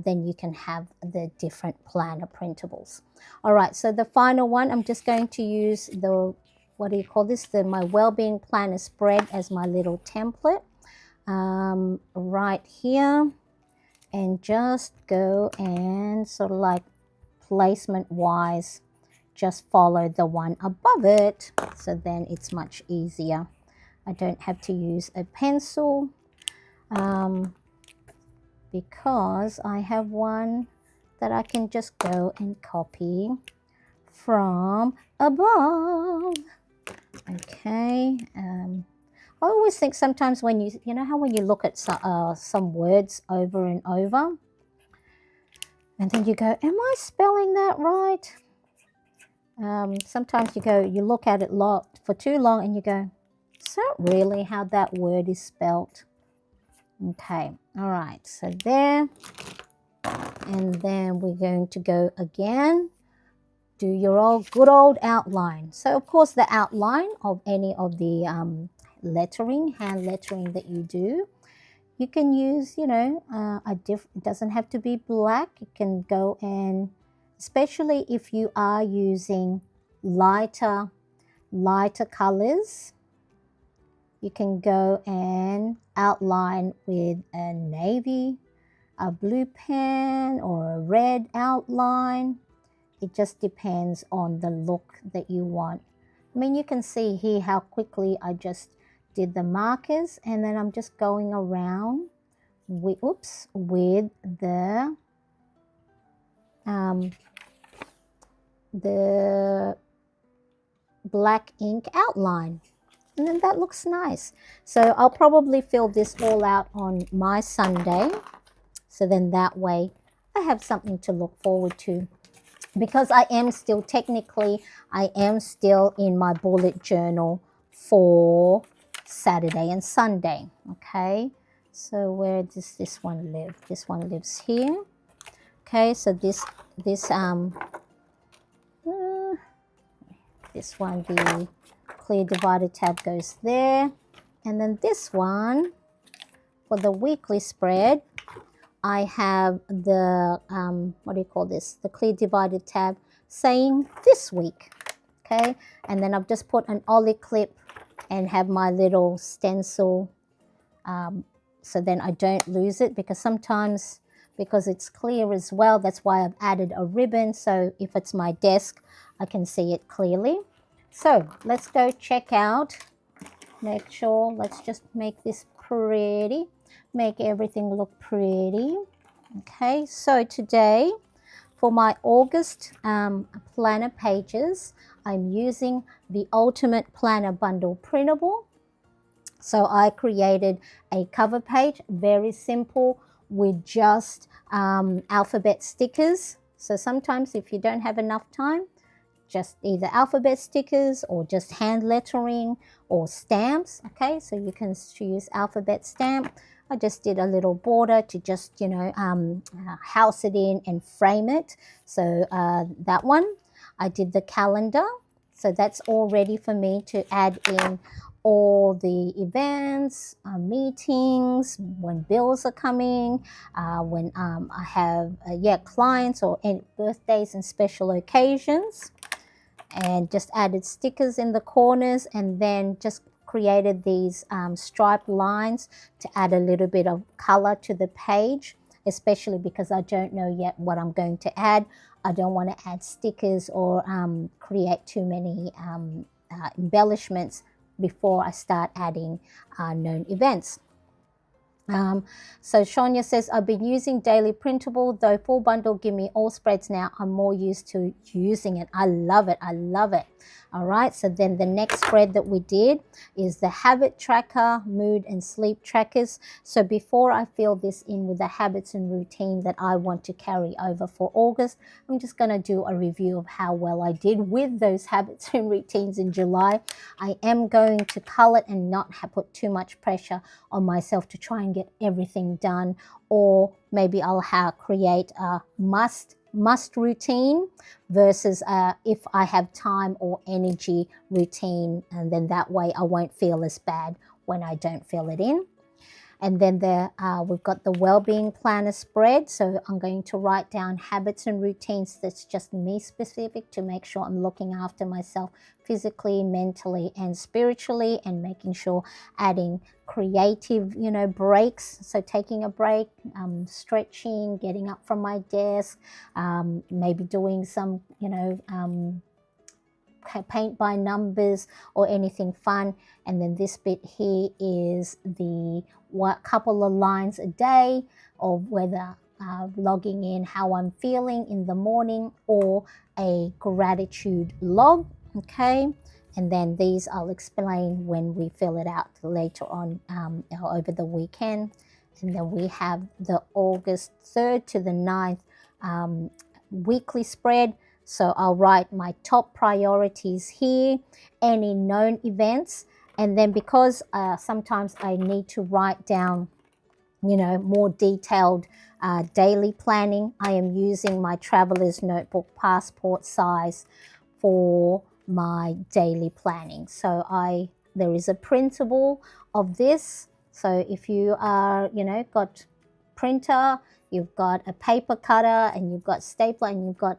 then you can have the different planner printables. All right, so the final one, I'm just going to use the, what do you call this, my Wellbeing Planner spread as my little template right here, and just go and sort of like placement wise just follow the one above it, so then it's much easier. I don't have to use a pencil because I have one that I can just go and copy from above. Okay. I always think sometimes when you know how when you look at some words over and over, and then you go, am I spelling that right? Sometimes you look at it for too long and you go, is that really how that word is spelt? Okay, all right, so there. And then we're going to go again. Do your good old outline. So, of course, the outline of any of the hand lettering that you do, you can use, it doesn't have to be black. You can go and, especially if you are using lighter colors, you can go and outline with a navy a blue pen or a red outline. It just depends on the look that you want. I mean, you can see here how quickly I just did the markers, and then I'm just going around with, with the black ink outline. And then that looks nice. So I'll probably fill this all out on my Sunday. So then that way I have something to look forward to. Because I am still in my bullet journal for Saturday and Sunday. Okay, so where does this one live? This one lives here. Okay, so this one, the clear divided tab goes there, and then this one for the weekly spread, I have the what do you call this? The clear divided tab saying this week. Okay, and then I've just put an ollie clip and have my little stencil, so then I don't lose it, because sometimes, because it's clear as well, that's why I've added a ribbon, so if it's my desk I can see it clearly. So let's go check out, make sure, let's just make this pretty, make everything look pretty. Okay, so today for my August planner pages, I'm using the Ultimate Planner Bundle Printable. So I created a cover page, very simple, with just alphabet stickers. So sometimes if you don't have enough time, just either alphabet stickers or just hand lettering or stamps. Okay, so you can choose alphabet stamp. I just did a little border to just, house it in and frame it. So that one. I did the calendar. So that's all ready for me to add in all the events, meetings, when bills are coming, when I have, clients or any birthdays and special occasions. And just added stickers in the corners, and then just created these striped lines to add a little bit of color to the page, especially because I don't know yet what I'm going to add. I don't want to add stickers or create too many embellishments before I start adding known events. So Shania says, I've been using Daily Printable, though full bundle give me all spreads now. I'm more used to using it. I love it. I love it. All right. So then the next spread that we did is the habit tracker, mood and sleep trackers. So before I fill this in with the habits and routine that I want to carry over for August, I'm just going to do a review of how well I did with those habits and routines in July. I am going to cull it and not put too much pressure on myself to try and get everything done, or maybe I'll create a must routine versus if I have time or energy routine, and then that way I won't feel as bad when I don't fill it in. And then we've got the well-being planner spread. So I'm going to write down habits and routines that's just me specific, to make sure I'm looking after myself physically, mentally, and spiritually, and making sure adding creative, breaks. So taking a break, stretching, getting up from my desk, maybe doing some, paint by numbers or anything fun. And then this bit here is the couple of lines a day, or whether logging in how I'm feeling in the morning, or a gratitude log. Okay, and then these I'll explain when we fill it out later on over the weekend. And then we have the August 3rd to the 9th weekly spread. So I'll write my top priorities here, any known events, and then because sometimes I need to write down, more detailed daily planning, I am using my traveler's notebook passport size for my daily planning. So there is a printable of this. So if you are, got printer, you've got a paper cutter, and you've got stapler, and you've got,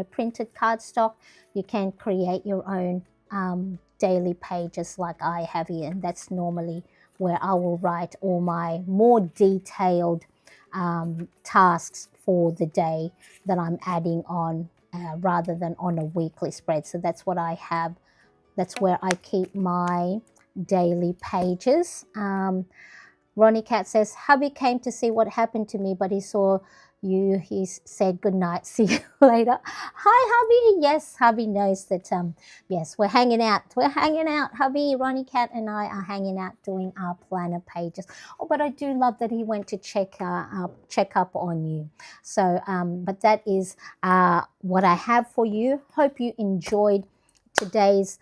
printed cardstock, you can create your own daily pages like I have here. And that's normally where I will write all my more detailed tasks for the day that I'm adding on rather than on a weekly spread. So that's what I have. That's where I keep my daily pages. Ronnie Cat says, hubby came to see what happened to me, but he saw you. He said good night. See you later. Hi, hubby. Yes, hubby knows that. Yes, we're hanging out. We're hanging out. Hubby, Ronnie Cat, and I are hanging out doing our planner pages. Oh, but I do love that he went to check up on you. So, but that is what I have for you. Hope you enjoyed today's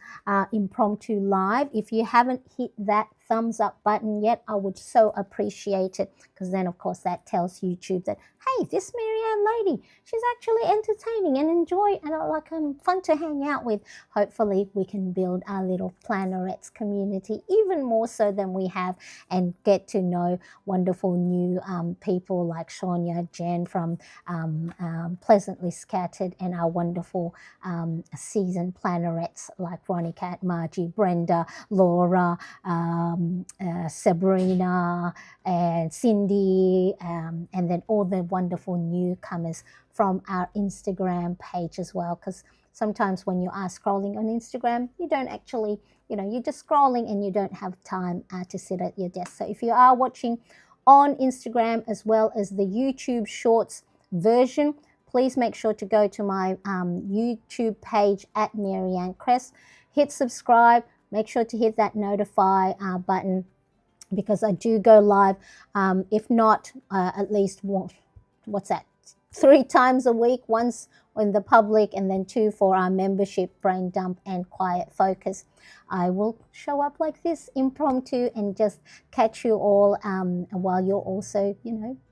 impromptu live. If you haven't hit that thumbs up button yet, I would so appreciate it, because then of course that tells YouTube that, hey, this Marianne lady, she's actually entertaining and enjoy and like fun to hang out with. Hopefully we can build our little Plannerettes community even more so than we have, and get to know wonderful new people like Sonia, Jen from Pleasantly Scattered, and our wonderful seasoned Plannerettes like Ronnie Cat, Margie, Brenda, Laura, Sabrina, and Cindy, and then all the wonderful newcomers from our Instagram page as well. Because sometimes when you are scrolling on Instagram, you don't actually, you're just scrolling and you don't have time to sit at your desk. So if you are watching on Instagram as well as the YouTube Shorts version, please make sure to go to my YouTube page at Marianne Cress. Hit subscribe. Make sure to hit that notify button, because I do go live, if not at least, what's that, 3 times a week, once in the public and then 2 for our membership, Brain Dump and Quiet Focus. I will show up like this impromptu and just catch you all while you're also,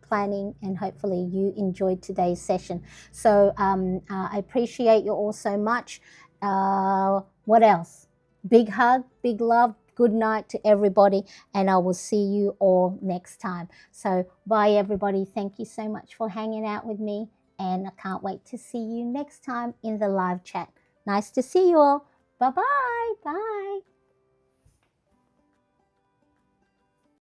planning, and hopefully you enjoyed today's session. So I appreciate you all so much. What else? Big hug, big love, good night to everybody, and I will see you all next time. So bye everybody. Thank you so much for hanging out with me, and I can't wait to see you next time in the live chat. Nice to see you all. Bye-bye. Bye.